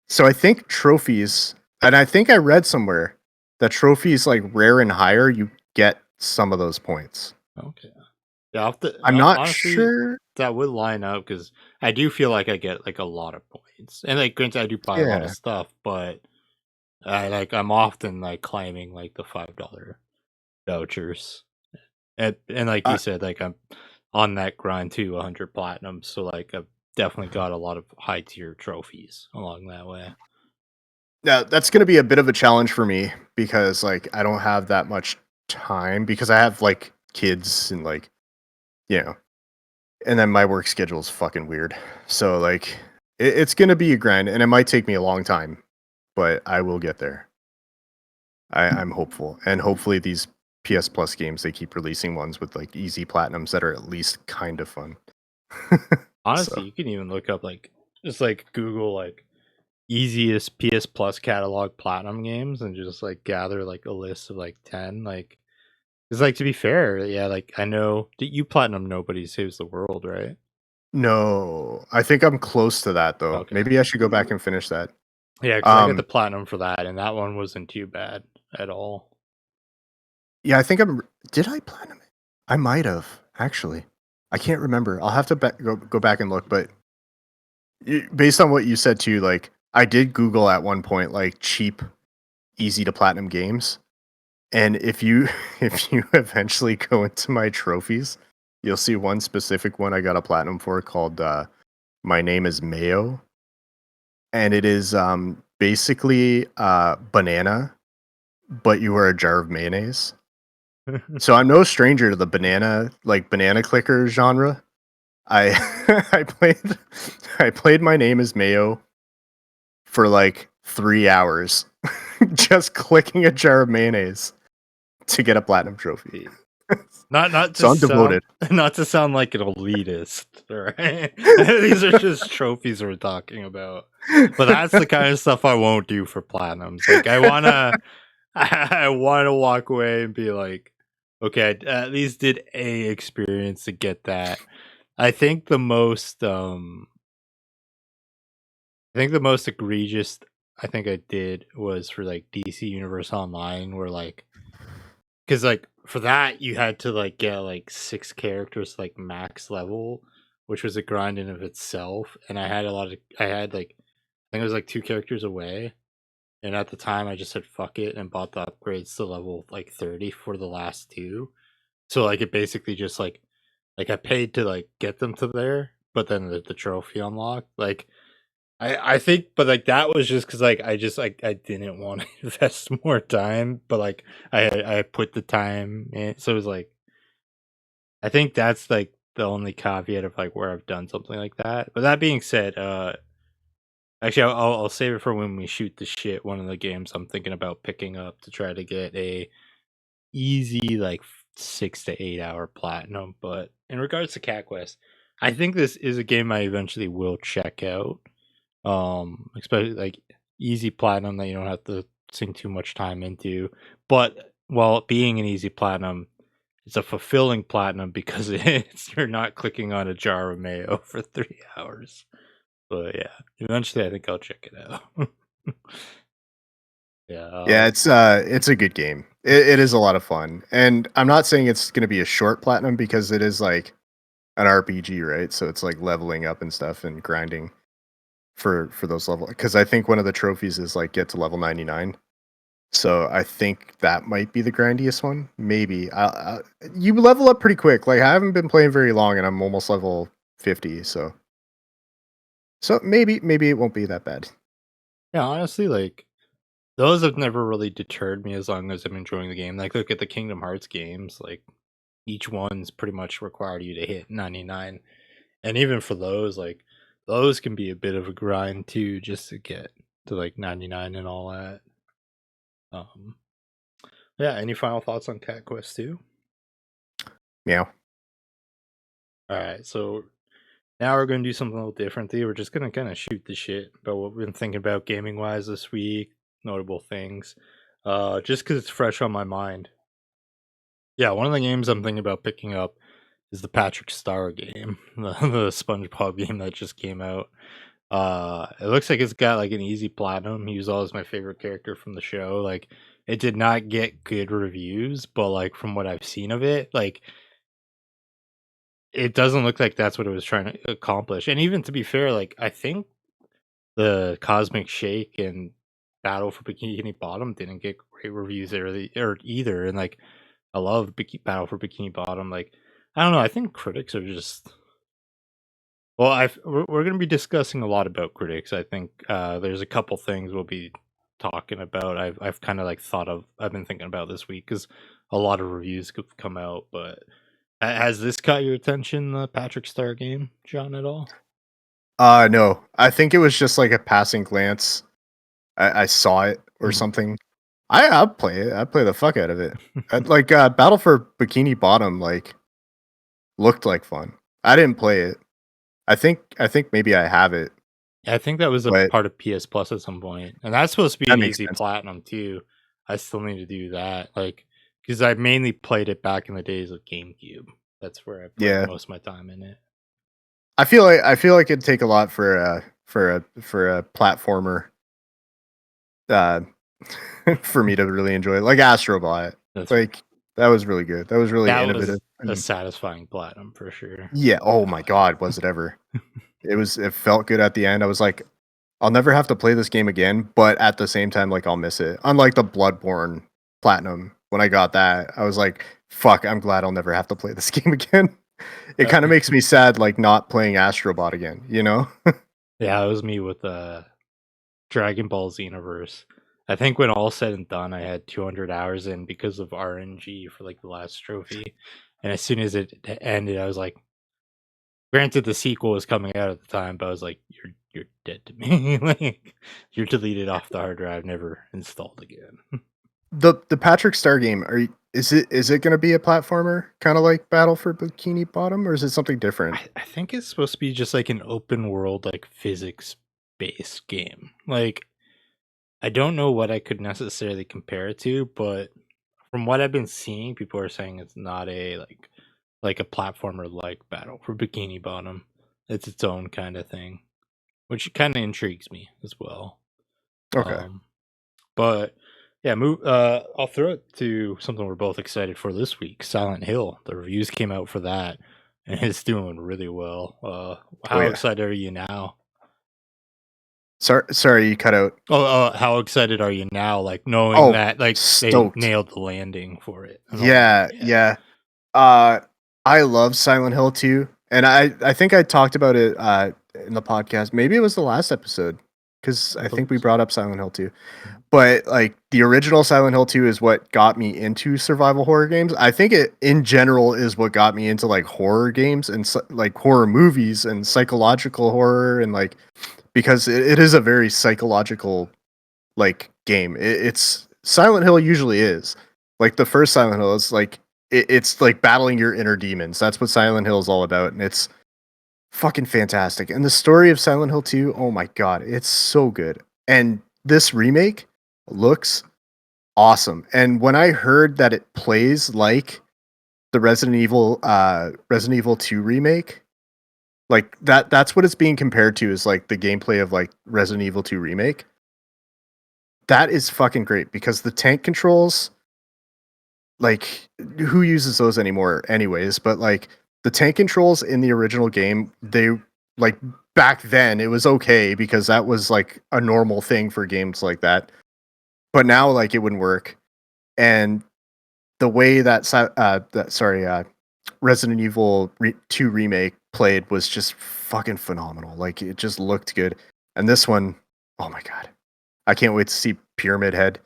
So I think trophies, and I think I read somewhere that trophies like rare and higher, you get some of those points. Okay. Yeah, I'm not honestly, sure. that would line up because I do feel like I get like a lot of points, and like granted, I do buy a lot of Yeah. stuff, but I'm often like claiming like the $5 vouchers, and like you Uh, said, like I'm on that grind to 100 platinum, so like I've definitely got a lot of high tier trophies along that way. Now that's going to be a bit of a challenge for me because like I don't have that much time because I have like kids and like you know, and then my work schedule is fucking weird. So like it's going to be a grind, and it might take me a long time, but I will get there. I'm hopeful, and hopefully these PS Plus games they keep releasing ones with like easy platinums that are at least kind of fun. Honestly, So you can even look up like just like Google like easiest PS Plus catalog platinum games and just like gather like a list of like 10 like it's like to be fair, yeah, like I know that you platinum Nobody Saves the World, right? no, I think I'm close to that though. Okay. Maybe I should go back and finish that. Yeah, because I got the platinum for that, and that one wasn't too bad at all. Yeah, I think I'm. Did I platinum it? I might have actually. I can't remember. I'll have to go back and look. But based on what you said too, like I did Google at one point like cheap, easy to platinum games, and if you if you eventually go into my trophies, you'll see one specific one I got a platinum for called "My Name Is Mayo," and it is basically banana, but you are a jar of mayonnaise. So I'm no stranger to the banana clicker genre. I I played My Name Is Mayo for like 3 hours, just clicking a jar of mayonnaise to get a platinum trophy. Not to So I'm devoted. not to sound like an elitist, right? These are just trophies we're talking about. But that's the kind of stuff I won't do for platinums. Like I wanna walk away and be like, okay, I at least did a experience to get that. I think the most egregious I think I did was for like DC Universe Online, where like because like for that you had to like get like 6 characters like max level, which was a grind in of itself. And I had like I think it was like 2 characters away. And at the time I just said fuck it and bought the upgrades to level like 30 for the last 2. So like it basically just like I paid to like get them to there, but then the trophy unlocked. Like I think, but like that was just because like I just like I didn't want to invest more time, but like I put the time in, so it was like I think that's like the only caveat of like where I've done something like that. But that being said, actually I'll save it for when we shoot the shit. One of the games I'm thinking about picking up to try to get a easy like 6 to 8 hour platinum. But in regards to Cat Quest, I think this is a game I eventually will check out. Especially like easy platinum that you don't have to sink too much time into. But while being an easy platinum, it's a fulfilling platinum because you're not clicking on a jar of mayo for 3 hours. But yeah, eventually I think I'll check it out. Yeah. Yeah, it's a good game. It is a lot of fun, and I'm not saying it's going to be a short platinum because it is like an RPG, right? So it's like leveling up and stuff and grinding for those level. Because I think one of the trophies is like get to level 99. So I think that might be the grindiest one. Maybe you level up pretty quick. Like I haven't been playing very long, and I'm almost level 50. So maybe it won't be that bad. Yeah, honestly, like those have never really deterred me as long as I'm enjoying the game. Like, look at the Kingdom Hearts games. Like, each one's pretty much required you to hit 99. And even for those, like, those can be a bit of a grind too, just to get to like 99 and all that. Yeah, any final thoughts on Cat Quest 2? Meow. Alright, so now we're going to do something a little differently. We're just going to kind of shoot the shit about what we've been thinking about gaming wise this week, notable things, just because it's fresh on my mind. Yeah, one of the games I'm thinking about picking up is the Patrick Star game, the SpongeBob game that just came out. It looks like it's got like an easy platinum. He was always my favorite character from the show. Like, it did not get good reviews, but like from what I've seen of it, like it doesn't look like that's what it was trying to accomplish. And even to be fair, like I think the Cosmic Shake and Battle for Bikini Bottom didn't get great reviews either. And like I love Battle for Bikini Bottom. Like I don't know. I think critics are just. Well, we're going to be discussing a lot about critics. I think there's a couple things we'll be talking about. I've kind of like I've been thinking about this week because a lot of reviews have come out. But has this caught your attention, the Patrick Star game, John, at all? No. I think it was just like a passing glance. I saw it or something. I'll play it. I play the fuck out of it. Like Battle for Bikini Bottom, like looked like fun. I didn't play it. I think maybe I have it. I think that was a part of PS Plus at some point, and that's supposed to be an easy platinum too. I still need to do that, like because I mainly played it back in the days of GameCube. That's where I played most of my time in it. I feel like it'd take a lot for a platformer, for me to really enjoy it. Like Astrobot, that was really good. That was really innovative. Was a satisfying platinum for sure. Yeah. Oh my god, was it ever? It felt good at the end. I was like, I'll never have to play this game again, but at the same time, like I'll miss it. Unlike the Bloodborne platinum, when I got that, I was like, fuck, I'm glad I'll never have to play this game again. It kind of makes me sad, like not playing Astrobot again, you know? Yeah, it was me with Dragon Ball Xenoverse. I think when all said and done, I had 200 hours in because of RNG for like the last trophy. And as soon as it ended, I was like, granted the sequel was coming out at the time, but I was like, you're dead to me. Like you're deleted off the hard drive, never installed again. The Patrick Star game, is it going to be a platformer, kind of like Battle for Bikini Bottom, or is it something different? I think it's supposed to be just like an open world, like physics based game. Like I don't know what I could necessarily compare it to, but from what I've been seeing, people are saying it's not a like a platformer like Battle for Bikini Bottom. It's its own kind of thing, which kind of intrigues me as well. Okay. But yeah, I'll throw it to something we're both excited for this week. Silent Hill. The reviews came out for that, and it's doing really well. How excited are you now? Sorry, you cut out. How excited are you now? Like knowing that like stoked. They nailed the landing for it. Yeah. I love Silent Hill 2, and I think I talked about it in the podcast. Maybe it was the last episode because I think we brought up Silent Hill 2. But like the original Silent Hill 2 is what got me into survival horror games. I think it in general is what got me into like horror games and like horror movies and psychological horror, and like because it is a very psychological like game. It's Silent Hill usually is. Like the first Silent Hill is like it's like battling your inner demons. That's what Silent Hill is all about, and it's fucking fantastic. And the story of Silent Hill 2, oh my god, it's so good. And this remake looks awesome. And when I heard that it plays like the Resident Evil 2 remake, like that's what it's being compared to, is like the gameplay of like Resident Evil 2 remake. That is fucking great because the tank controls, like who uses those anymore anyways, but like the tank controls in the original game, they like back then it was okay because that was like a normal thing for games like that. But now like it wouldn't work. And the way that Resident Evil 2 remake played was just fucking phenomenal. Like it just looked good. And this one, oh my god. I can't wait to see Pyramid Head.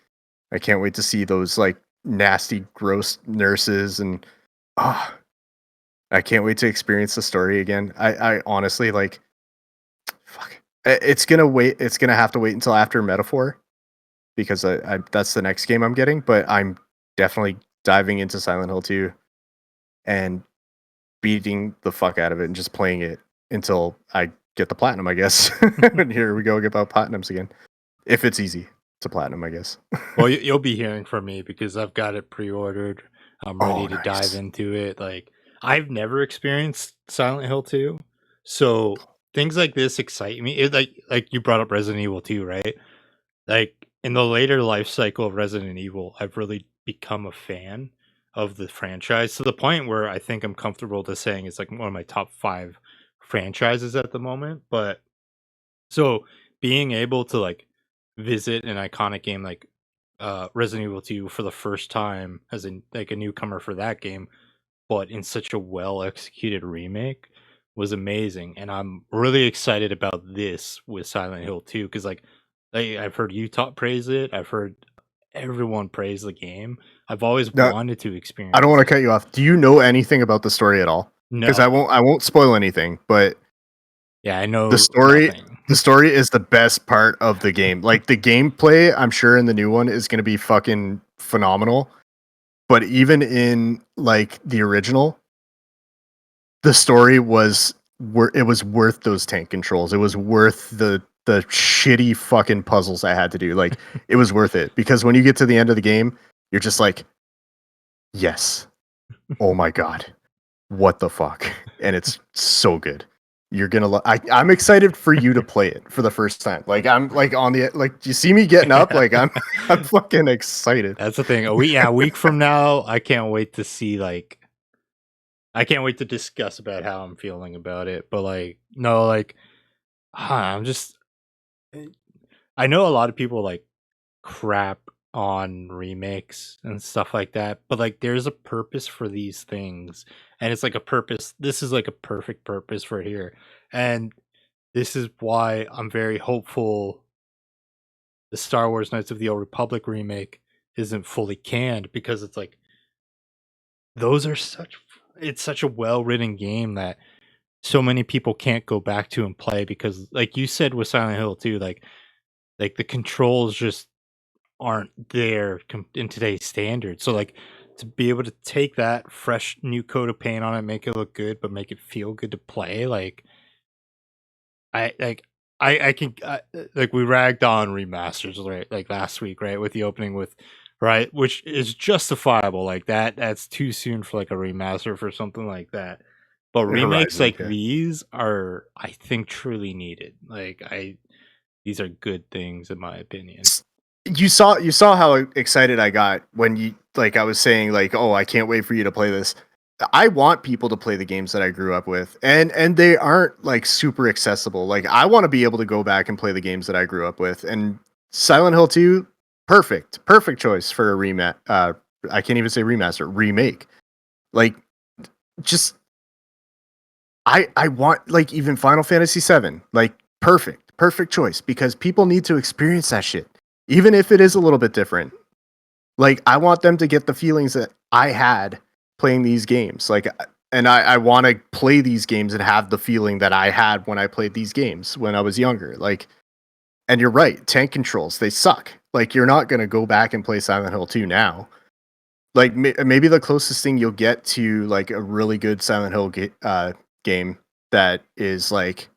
I can't wait to see those like nasty, gross nurses, and ah, I can't wait to experience the story again. I honestly like, fuck. It's gonna wait. It's gonna have to wait until after Metaphor because I that's the next game I'm getting. But I'm definitely diving into Silent Hill 2 and beating the fuck out of it and just playing it until I get the platinum, I guess. And here we go about platinums again. If it's easy to platinum, I guess. Well, you'll be hearing from me because I've got it pre-ordered. I'm ready to dive into it. Like, I've never experienced Silent Hill 2, so things like this excite me. Like you brought up Resident Evil 2, right? Like in the later life cycle of Resident Evil, I've really become a fan of the franchise to the point where I think I'm comfortable to saying it's like one of my top 5 franchises at the moment. But so being able to like visit an iconic game like Resident Evil 2 for the first time as a newcomer for that game, but in such a well executed remake was amazing. And I'm really excited about this with Silent Hill 2 because like I've heard you praise it. I've heard everyone praise the game. I've always wanted to experience. I don't want to cut you off. Do you know anything about the story at all? No, because I won't spoil anything. But yeah, I know the story. nothing. The story is the best part of the game. Like the gameplay, I'm sure in the new one is going to be fucking phenomenal. But even in like the original, the story was worth those tank controls. It was worth the shitty fucking puzzles I had to do. Like it was worth it because when you get to the end of the game, you're just like, yes, oh my god, what the fuck, and it's so good. You're gonna. I'm excited for you to play it for the first time. Like I'm like on the like. You see me getting up? Like I'm fucking excited. That's the thing. A week from now, I can't wait to see like. I can't wait to discuss about how I'm feeling about it. But like, no, like, I'm just. I know a lot of people like crap on remakes and stuff like that, but like, there's a purpose for these things, and it's like a purpose. This is like a perfect purpose for here, and this is why I'm very hopeful the Star Wars Knights of the Old Republic remake isn't fully canned because it's like those are it's such a well-written game that so many people can't go back to and play because like you said with Silent Hill 2, like the controls just aren't there in today's standards. So like to be able to take that fresh new coat of paint on it, make it look good, but make it feel good to play, like I can like we ragged on remasters right like last week, right, with the opening with right, which is justifiable. Like that's too soon for like a remaster for something like that. But remakes like these are, I think, truly needed. Like these are good things in my opinion. You saw how excited I got when you like I was saying like, oh, I can't wait for you to play this. I want people to play the games that I grew up with, and they aren't like super accessible. Like I want to be able to go back and play the games that I grew up with. And Silent Hill 2, perfect choice for a I can't even say remaster, remake. Like just I want like even Final Fantasy 7, like perfect choice because people need to experience that shit, even if it is a little bit different. Like I want them to get the feelings that I had playing these games. Like, and I want to play these games and have the feeling that I had when I played these games when I was younger. Like, and you're right, tank controls, they suck. Like, you're not going to go back and play Silent Hill 2 now. Like, maybe the closest thing you'll get to like a really good Silent Hill game that is like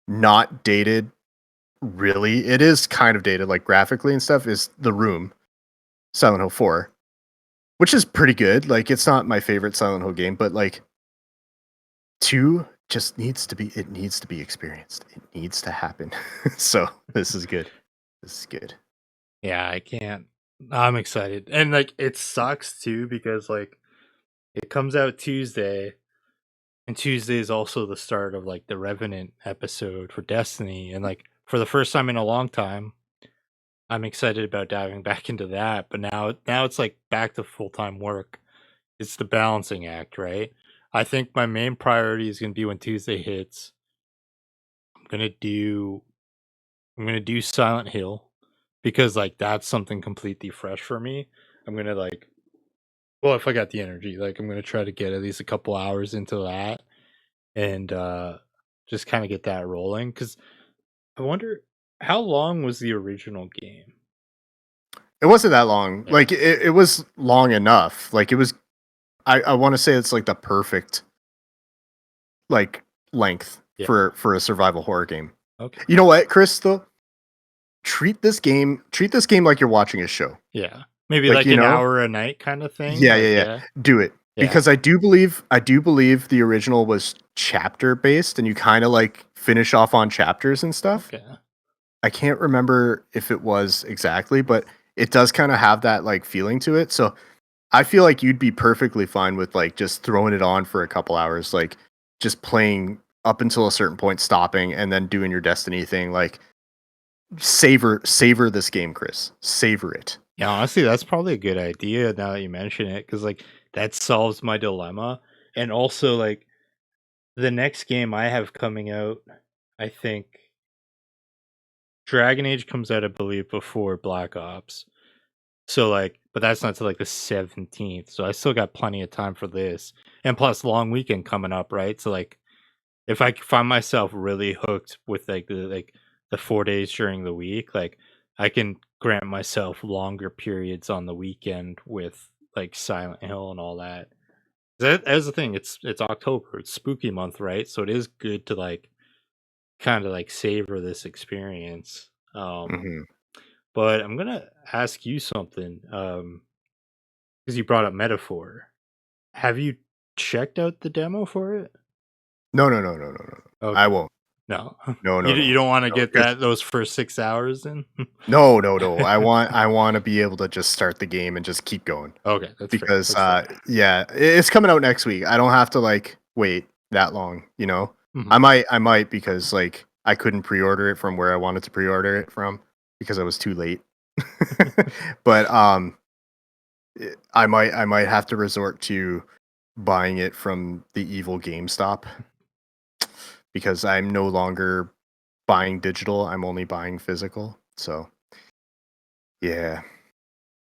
not dated. Really, it is kind of dated, like graphically and stuff. Is The Room, Silent Hill 4, which is pretty good. Like, it's not my favorite Silent Hill game, but like 2 just needs to be experienced. It needs to happen. So this is good. Yeah, I can't. I'm excited. And like it sucks too because like it comes out Tuesday, and Tuesday is also the start of like the Revenant episode for Destiny, and like for the first time in a long time I'm excited about diving back into that, but now it's like back to full-time work. It's the balancing act, right? I think my main priority is going to be when Tuesday hits. I'm going to do Silent Hill because like that's something completely fresh for me. I'm gonna like, well, if I got the energy, like I'm gonna try to get at least a couple hours into that and just kind of get that rolling. Because I wonder how long was the original game? It wasn't that long. Yeah. Like it was long enough. Like it was. I want to say it's like the perfect like length Yeah. for a survival horror game. Okay. You know what, Chris? Though, treat this game like you're watching a show. Yeah. Maybe Like, like you an know? hour a night kind of thing. Yeah, like, yeah. Do it. Yeah. Because I do believe the original was chapter based and you kind of like finish off on chapters and stuff. Okay. I can't remember if it was exactly, but it does kind of have that like feeling to it. So I feel like you'd be perfectly fine with like just throwing it on for a couple hours, like just playing up until a certain point, stopping, and then doing your Destiny thing. Like savor this game, Chris. Savor it. Yeah, honestly, that's probably a good idea now that you mention it, because like that solves my dilemma. And also, like the next game I have coming out, I think Dragon Age comes out, I believe, before Black Ops. So like, but that's not till like the 17th. So I still got plenty of time for this, and plus long weekend coming up, right? So like, if I find myself really hooked with like the 4 days during the week, like I can grant myself longer periods on the weekend with like Silent Hill and all that. That's the thing. It's October. It's spooky month, right? So it is good to like kind of like savor this experience. Mhm. But I'm gonna ask you something. Because you brought up Metaphor. Have you checked out the demo for it? No. Okay. I won't. No. No. You don't want to No, get because- those first 6 hours in? No. I want to be able to just start the game and just keep going Okay, that's because fair. That's fair. yeah, it's coming out next week. I don't have to like wait that long, you know. Mhm. I might because like I couldn't pre-order it from where I wanted to pre-order it from because I was too late. But I might have to resort to buying it from the evil GameStop because I'm no longer buying digital. I'm only buying physical. So yeah.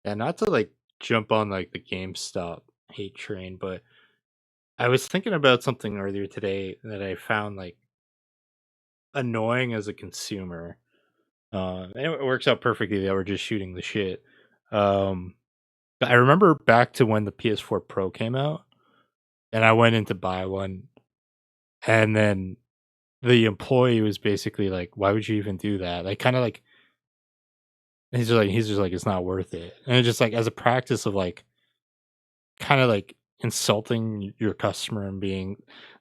Yeah, not to like jump on like the GameStop hate train, but I was thinking about something earlier today that I found like annoying as a consumer. And it works out perfectly that we're just shooting the shit. Um, but I remember back to when the PS4 Pro came out, and I went in to buy one, and then the employee was basically like, "Why would you even do that?" Like, kind of like he's just like, "It's not worth it," and it's just like as a practice of like kind of like insulting your customer and being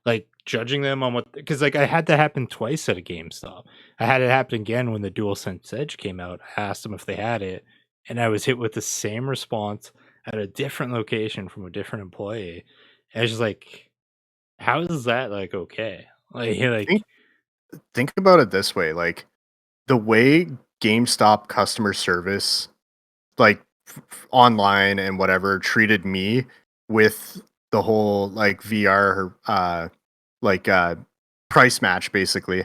like judging them on what, because like I had that happen twice at a GameStop. I had it happen again when the DualSense Edge came out. I asked them if they had it, and I was hit with the same response at a different location from a different employee. And it's just like, how is that like okay? Like Think about it this way, like the way GameStop customer service like online and whatever treated me with the whole like VR like price match basically.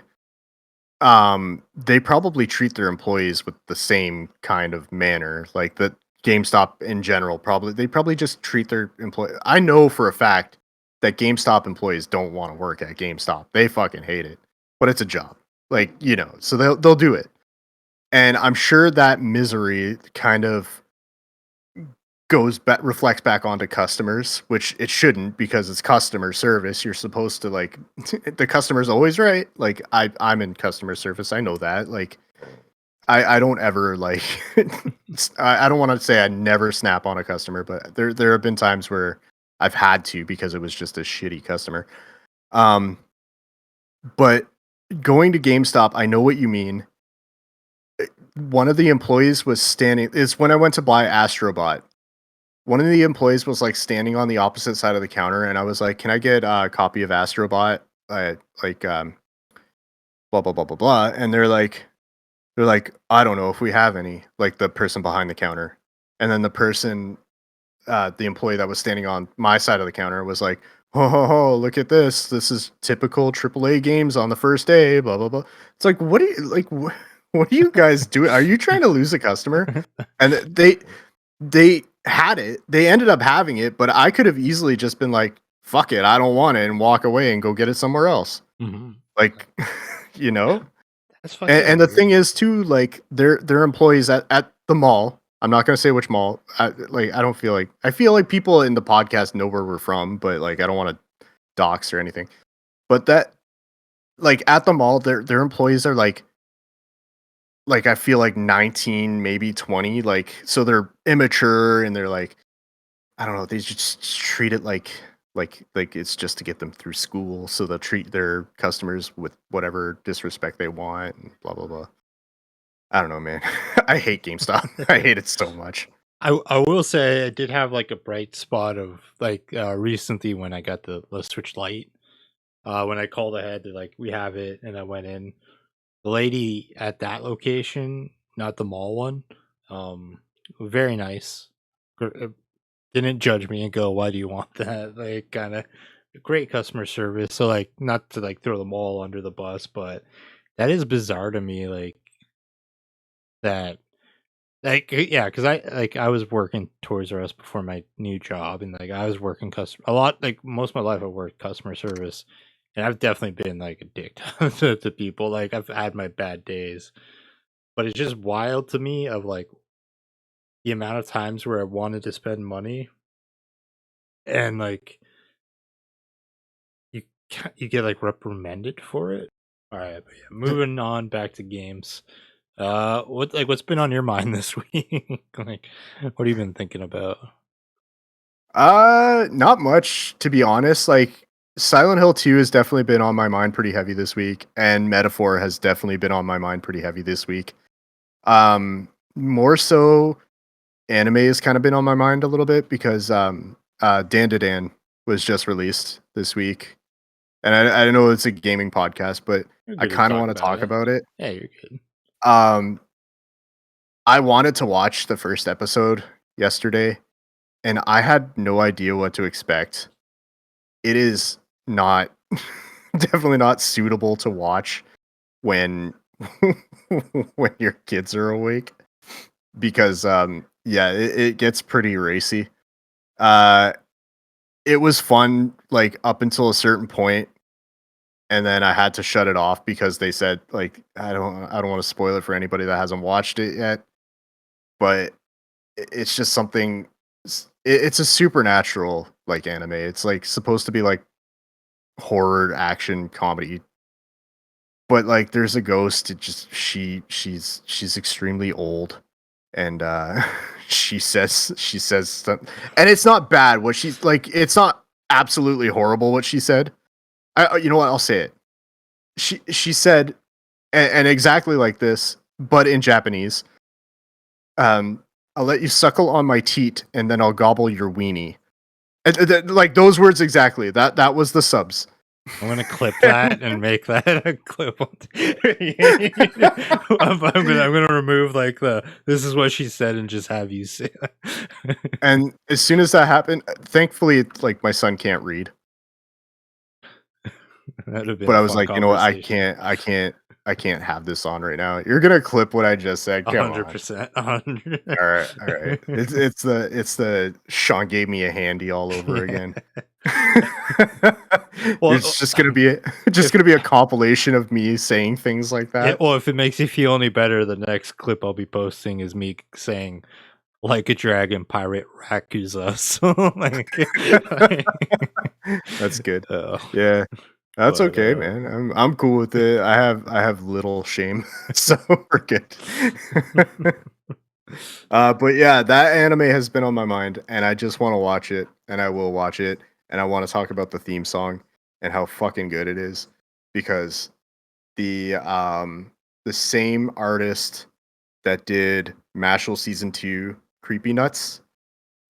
They probably treat their employees with the same kind of manner. Like the GameStop in general they probably just treat their employee. I know for a fact that GameStop employees don't want to work at GameStop. They fucking hate it. But it's a job. Like, you know, so they'll do it. And I'm sure that misery kind of reflects back onto customers, which it shouldn't because it's customer service. You're supposed to like the customer's always right. Like I'm in customer service. I know that. Like I don't ever like I don't want to say I never snap on a customer, but there have been times where I've had to because it was just a shitty customer. But going to GameStop, I know what you mean. One of the employees was standing. It's when I went to buy Astrobot. One of the employees was like standing on the opposite side of the counter, and I was like, "Can I get a copy of Astrobot?" Blah blah blah blah blah. And they're like, "I don't know if we have any." Like the person behind the counter, and then the employee that was standing on my side of the counter was like, "Oh, look at this! This is typical AAA games on the first day." Blah blah blah. It's like, what do you like? What are you guys doing? Are you trying to lose a customer? And they had it. They ended up having it, but I could have easily just been like, "Fuck it, I don't want it," and walk away and go get it somewhere else. Mhm. Like, you know. That's fucking And the weird. thing is too, like they're employees at the mall. I'm not gonna say which mall. I feel like people in the podcast know where we're from, but like I don't want to dox or anything. But that like at the mall, their employees are like I feel like 19, maybe 20. Like so they're immature and they're like I don't know. They just treat it like it's just to get them through school. So they'll treat their customers with whatever disrespect they want and blah blah blah. I don't know, man. I hate GameStop. I hate it so much. I will say I did have like a bright spot of like recently when I got the Switch Lite. When I called ahead, they're like, "We have it," and I went in. The lady at that location, not the mall one, very nice. Didn't judge me and go, "Why do you want that?" Like, kind of great customer service. So, like, not to like throw them all under the bus, but that is bizarre to me. Like that, yeah, because I was working Toys R Us before my new job, and like I was working customer a lot. Like most of my life, I worked customer service, and I've definitely been like a dick to people. Like I've had my bad days, but it's just wild to me of like the amount of times where I wanted to spend money and like you get like reprimanded for it. All right, but yeah, moving on back to games. What's been on your mind this week? Like, what have you been thinking about? Not much to be honest. Like Silent Hill 2 has definitely been on my mind pretty heavy this week, and Metaphor has definitely been on my mind pretty heavy this week. More so anime has kind of been on my mind a little bit because Dan to Dan was just released this week. And I know it's a gaming podcast, but You're I good to kind of talk want to about talk it. about it. Yeah, you're good. Um I wanted to watch the first episode yesterday and I had no idea what to expect. It is not definitely not suitable to watch when when your kids are awake because yeah, it gets pretty racy. Uh it was fun like up until a certain point and then I had to shut it off because they said like I don't want to spoil it for anybody that hasn't watched it yet, but it's just something it's a supernatural like anime. It's like supposed to be like horror action comedy. But like there's a ghost, it just she's extremely old and she says and it's not bad what she's like it's not absolutely horrible what she said. You know what? I'll say it. She said and exactly like this, but in Japanese. I'll let you suckle on my teat, and then I'll gobble your weenie. Like those words exactly. That was the subs. I'm gonna clip that and make that a clip. I'm gonna remove like the "this is what she said" and just have you say that. And as soon as that happened, thankfully, like my son can't read, That'd have been but a I was fun like, you know what, conversation. I can't have this on right now. You're gonna clip what I just said. Come on. 100%. 100. All right, all right. It's the Sean gave me a handy all over again. Well, It's just gonna be if a compilation of me saying things like that. if it makes you feel any better, the next clip I'll be posting is me saying "like a dragon, pirate Rakuza." So That's good. uh, Yeah. That's but okay, man. I'm cool with it. I have little shame, so we're good. But yeah, that anime has been on my mind, and I just want to watch it, and I will watch it, and I want to talk about the theme song and how fucking good it is, because the same artist that did Mashal season 2, Creepy Nuts,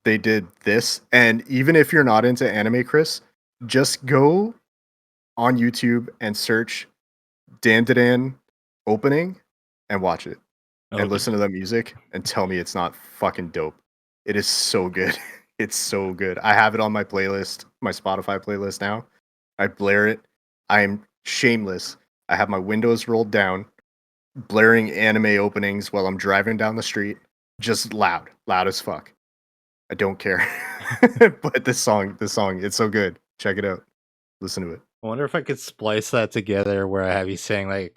they did this, and even if you're not into anime, Chris, just go on YouTube and search Dandadan opening and watch it and okay. listen to the music and tell me it's not fucking dope. It is so good. It's so good. I have it on my playlist, my Spotify playlist now. I blare it. I'm shameless. I have my windows rolled down blaring anime openings while I'm driving down the street, just loud as fuck. I don't care. But this song, it's so good. Check it out. Listen to it. I wonder if I could splice that together where I have you saying we're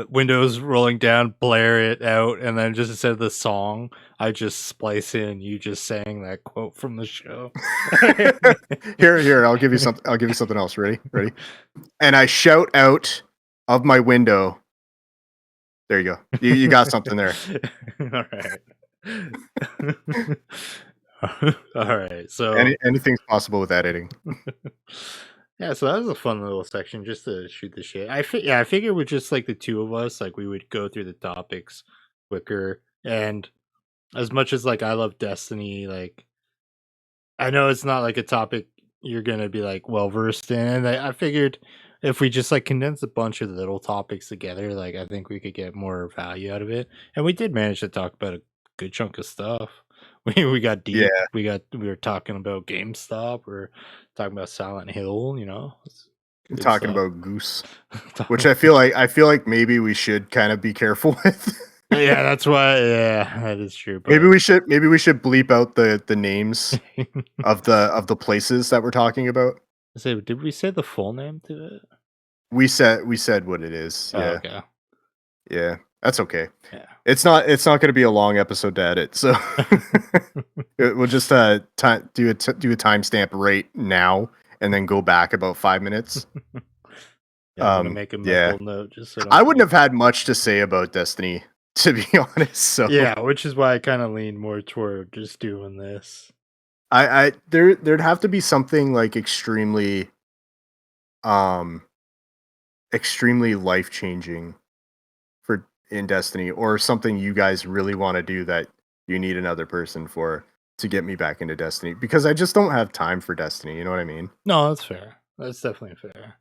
windows rolling down, blare it out, and then just instead of the song, I just splice in you just saying that quote from the show. Here, I'll give you something else. Ready? And I shout out of my window. There you go. You got something there. All right. All right. So anything's possible with editing. Yeah, so that was a fun little section just to shoot the shit. I figured with just like the two of us, like we would go through the topics quicker. And as much as like I love Destiny, like I know it's not like a topic you're gonna be like well versed in. And I figured if we just like condense a bunch of little topics together, like I think we could get more value out of it. And we did manage to talk about a good chunk of stuff. We got deep. Yeah. We were talking about GameStop. We're talking about Silent Hill. Good talking stuff. About Goose, which I feel like maybe we should kind of be careful with. Yeah, that's why. Yeah, that is true. But maybe we should bleep out the names of the places that we're talking about. Did we say the full name to it? We said what it is. Yeah. Oh, okay. Yeah. That's okay. Yeah. It's not going to be a long episode to edit, so we'll just do a timestamp right now, and then go back about 5 minutes. Yeah, I'm gonna make a mental note just so I wouldn't have had much to say about Destiny, to be honest. So yeah, which is why I kind of lean more toward just doing this. There'd have to be something like extremely life changing in Destiny, or something you guys really want to do that you need another person for to get me back into Destiny, because I just don't have time for Destiny. You know what I mean? No, that's fair. That's definitely fair.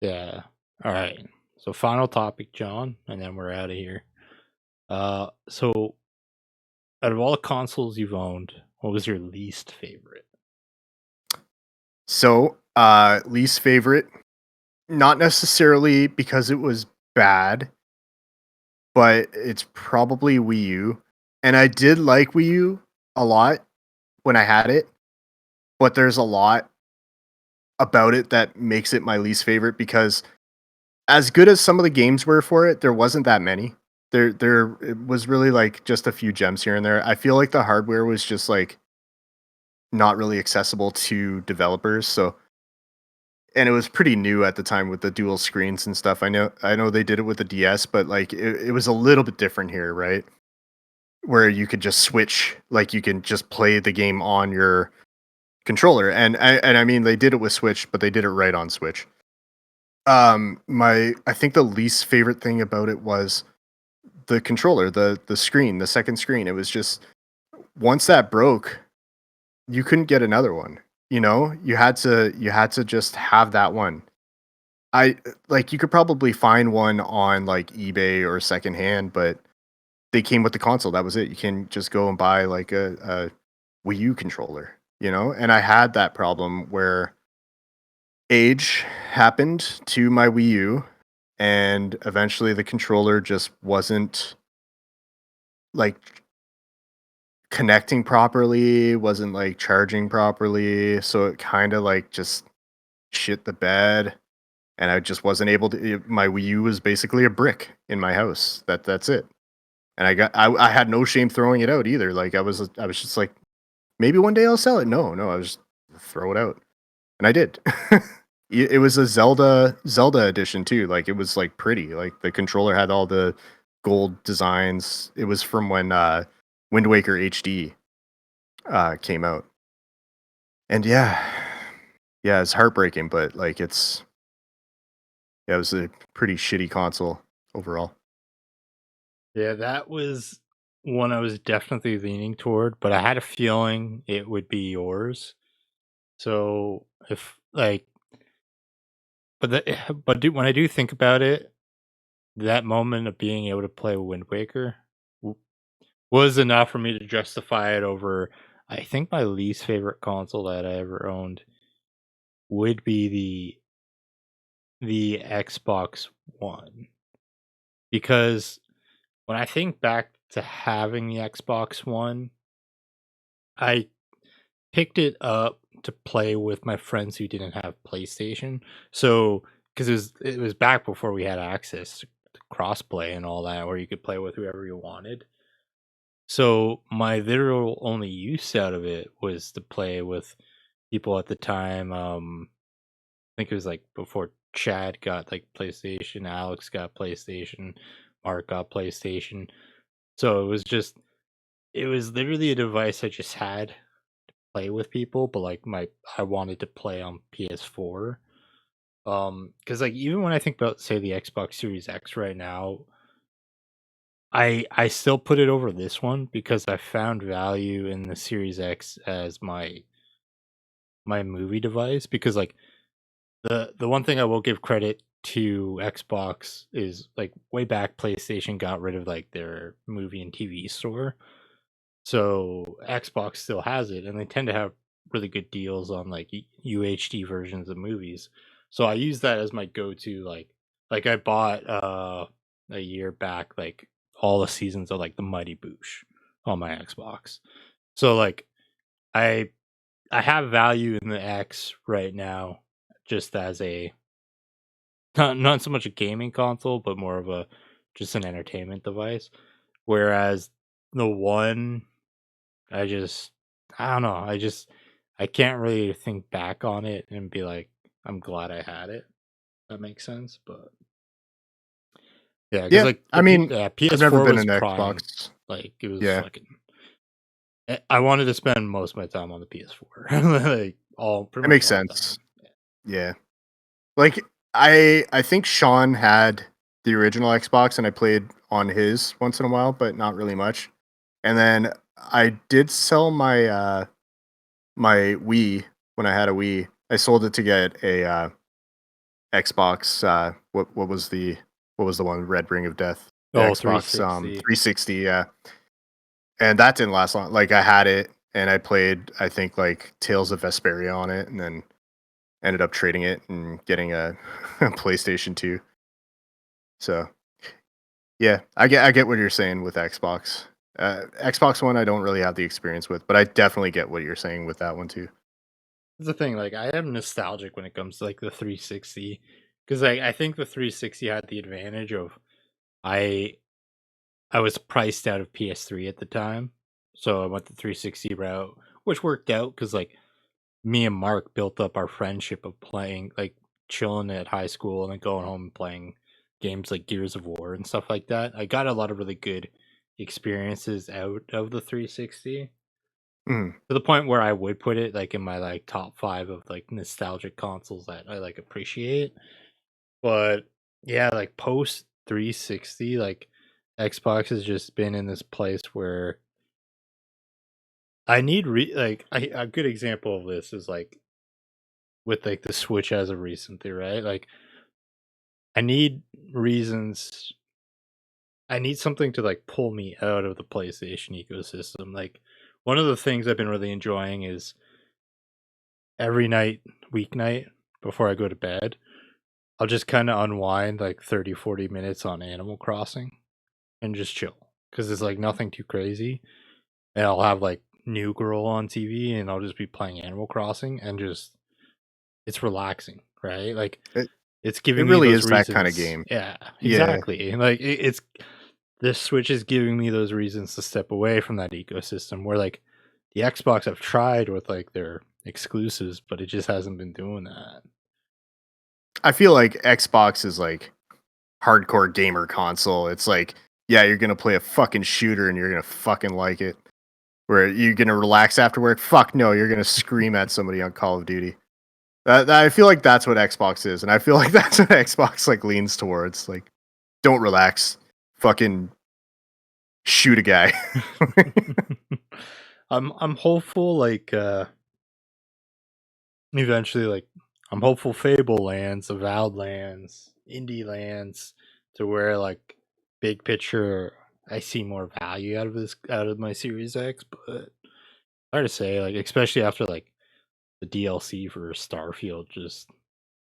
Yeah. All right. So final topic, John, and then we're out of here. So out of all the consoles you've owned, what was your least favorite? So, least favorite, not necessarily because it was bad, but it's probably Wii U. And I did like Wii U a lot when I had it, but there's a lot about it that makes it my least favorite, because as good as some of the games were for it, there wasn't that many. There it was really like just a few gems here and there. I feel like the hardware was just like not really accessible to developers. So, and it was pretty new at the time with the dual screens and stuff. I know they did it with the DS, but like it was a little bit different here, right? Where you could just switch, like you can just play the game on your controller. And I mean, they did it with Switch, but they did it right on Switch. I think the least favorite thing about it was the controller, the screen, the second screen. It was just, once that broke, you couldn't get another one. You had to just have that one. You could probably find one on like eBay or secondhand, but they came with the console. That was it. You can just go and buy like a Wii U controller, And I had that problem where age happened to my Wii U, and eventually the controller just wasn't like connecting properly, wasn't like charging properly, so it kind of like just shit the bed, and I just wasn't able to. My Wii U was basically a brick in my house. That's it. And I had no shame throwing it out either. Like I was just like, maybe one day I'll sell it. No, I was just throw it out, and I did. It was a Zelda edition too. Like it was like pretty. Like the controller had all the gold designs. It was from when Wind Waker HD came out. And yeah, it's heartbreaking, but like it was a pretty shitty console overall. Yeah, that was one I was definitely leaning toward, but I had a feeling it would be yours. So if like, when I do think about it, that moment of being able to play Wind Waker was enough for me to justify it over. I think my least favorite console that I ever owned would be the Xbox One, because when I think back to having the Xbox One, I picked it up to play with my friends who didn't have PlayStation. So, because it was back before we had access to crossplay and all that, where you could play with whoever you wanted. So my literal only use out of it was to play with people at the time. I think it was like before Chad got like PlayStation, Alex got PlayStation, Mark got PlayStation. So it was literally a device I just had to play with people, but like I wanted to play on PS4. Because like even when I think about say the Xbox Series X right now, I still put it over this one because I found value in the Series X as my movie device, because like the one thing I will give credit to Xbox is like way back PlayStation got rid of like their movie and TV store. So Xbox still has it and they tend to have really good deals on like UHD versions of movies. So I use that as my go-to, like I bought a year back like all the seasons of like the Mighty Boosh on my Xbox. So like I I have value in the X right now just as a not so much a gaming console, but more of a just an entertainment device. Whereas the one, I just I don't know. I can't really think back on it and be like, I'm glad I had it. That makes sense, but yeah, because Yeah, like I mean, I've never PS4 been was an prime. Xbox. Like it was Yeah, fucking. I wanted to spend most of my time on the PS4, like all pretty it much makes all the time. sense. Yeah, like I think Sean had the original Xbox, and I played on his once in a while, but not really much. And then I did sell my Wii when I had a Wii. I sold it to get a Xbox. What was the one? Red Ring of Death. The Oh, Xbox 360. 360. Yeah, and that didn't last long. Like I had it, and I played I think like Tales of Vesperia on it, and then ended up trading it and getting a, a PlayStation 2. So yeah, I get what you're saying with Xbox. Xbox One, I don't really have the experience with, but I definitely get what you're saying with that one too. That's the thing, like I am nostalgic when it comes to like the 360, because like I think the 360 had the advantage of I I was priced out of PS3 at the time, so I went the 360 route, which worked out because like me and Mark built up our friendship of playing like chilling at high school and then going home and playing games like Gears of War and stuff like that. I got a lot of really good experiences out of the 360 Mhm. to the point where I would put it like in my like top 5 of like nostalgic consoles that I like appreciate. But yeah, like post 360, like Xbox has just been in this place where I need a good example of this is like with like the Switch as of recently, right? Like I need reasons I need something to like pull me out of the PlayStation ecosystem. Like one of the things I've been really enjoying is every night, weeknight before I go to bed, I'll just kind of unwind like 30, 40 minutes on Animal Crossing and just chill because it's like nothing too crazy. And I'll have like New Girl on TV and I'll just be playing Animal Crossing and just it's relaxing, right? Like It it's it giving me really those is that kind of reasons. game. Yeah, Yeah, exactly. Like it's this Switch is giving me those reasons to step away from that ecosystem where like the Xbox I've tried with like their exclusives, but it just hasn't been doing that. I feel like Xbox is like hardcore gamer console. It's like, yeah, you're gonna play a fucking shooter and you're gonna fucking like it. Where you're gonna relax after work? Fuck no, you're gonna scream at somebody on Call of Duty. I feel like that's what Xbox is, and I feel like that's what Xbox like leans towards. Like, don't relax, fucking shoot a guy. I'm hopeful like eventually like I'm hopeful Fable lands, Avowed lands, Indie lands to where like big picture I see more value out of my Series X, but hard to say, like especially after like the DLC for Starfield just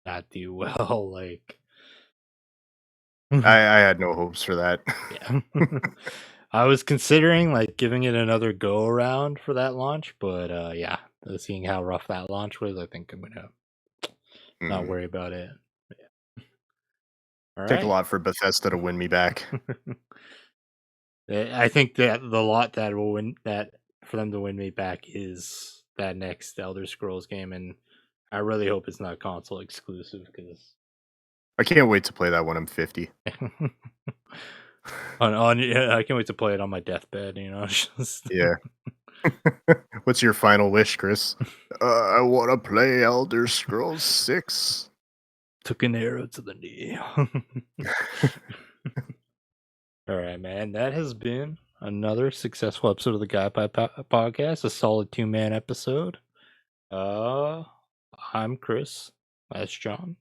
not do well. Like, I had no hopes for that. yeah. I was considering like giving it another go around for that launch, but yeah, seeing how rough that launch was, I think I'm gonna not worry about it. Yeah. All Take a right. lot for Bethesda to win me back. I think that the lot that will win that for them to win me back is that next Elder Scrolls game, and I really hope it's not console exclusive because I can't wait to play that when I'm 50. yeah, I can't wait to play it on my deathbed. Just Yeah. What's your final wish, Chris? I want to play Elder Scrolls 6. took an arrow to the knee. All right, man. That has been another successful episode of the Guy Pie Podcast, a solid 2-man episode. I'm Chris. That's John.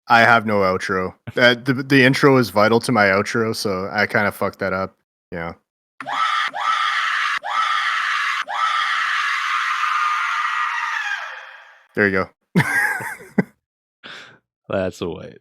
I have no outro. The intro is vital to my outro, so I kind of fucked that up. Yeah. There you go. That's the way.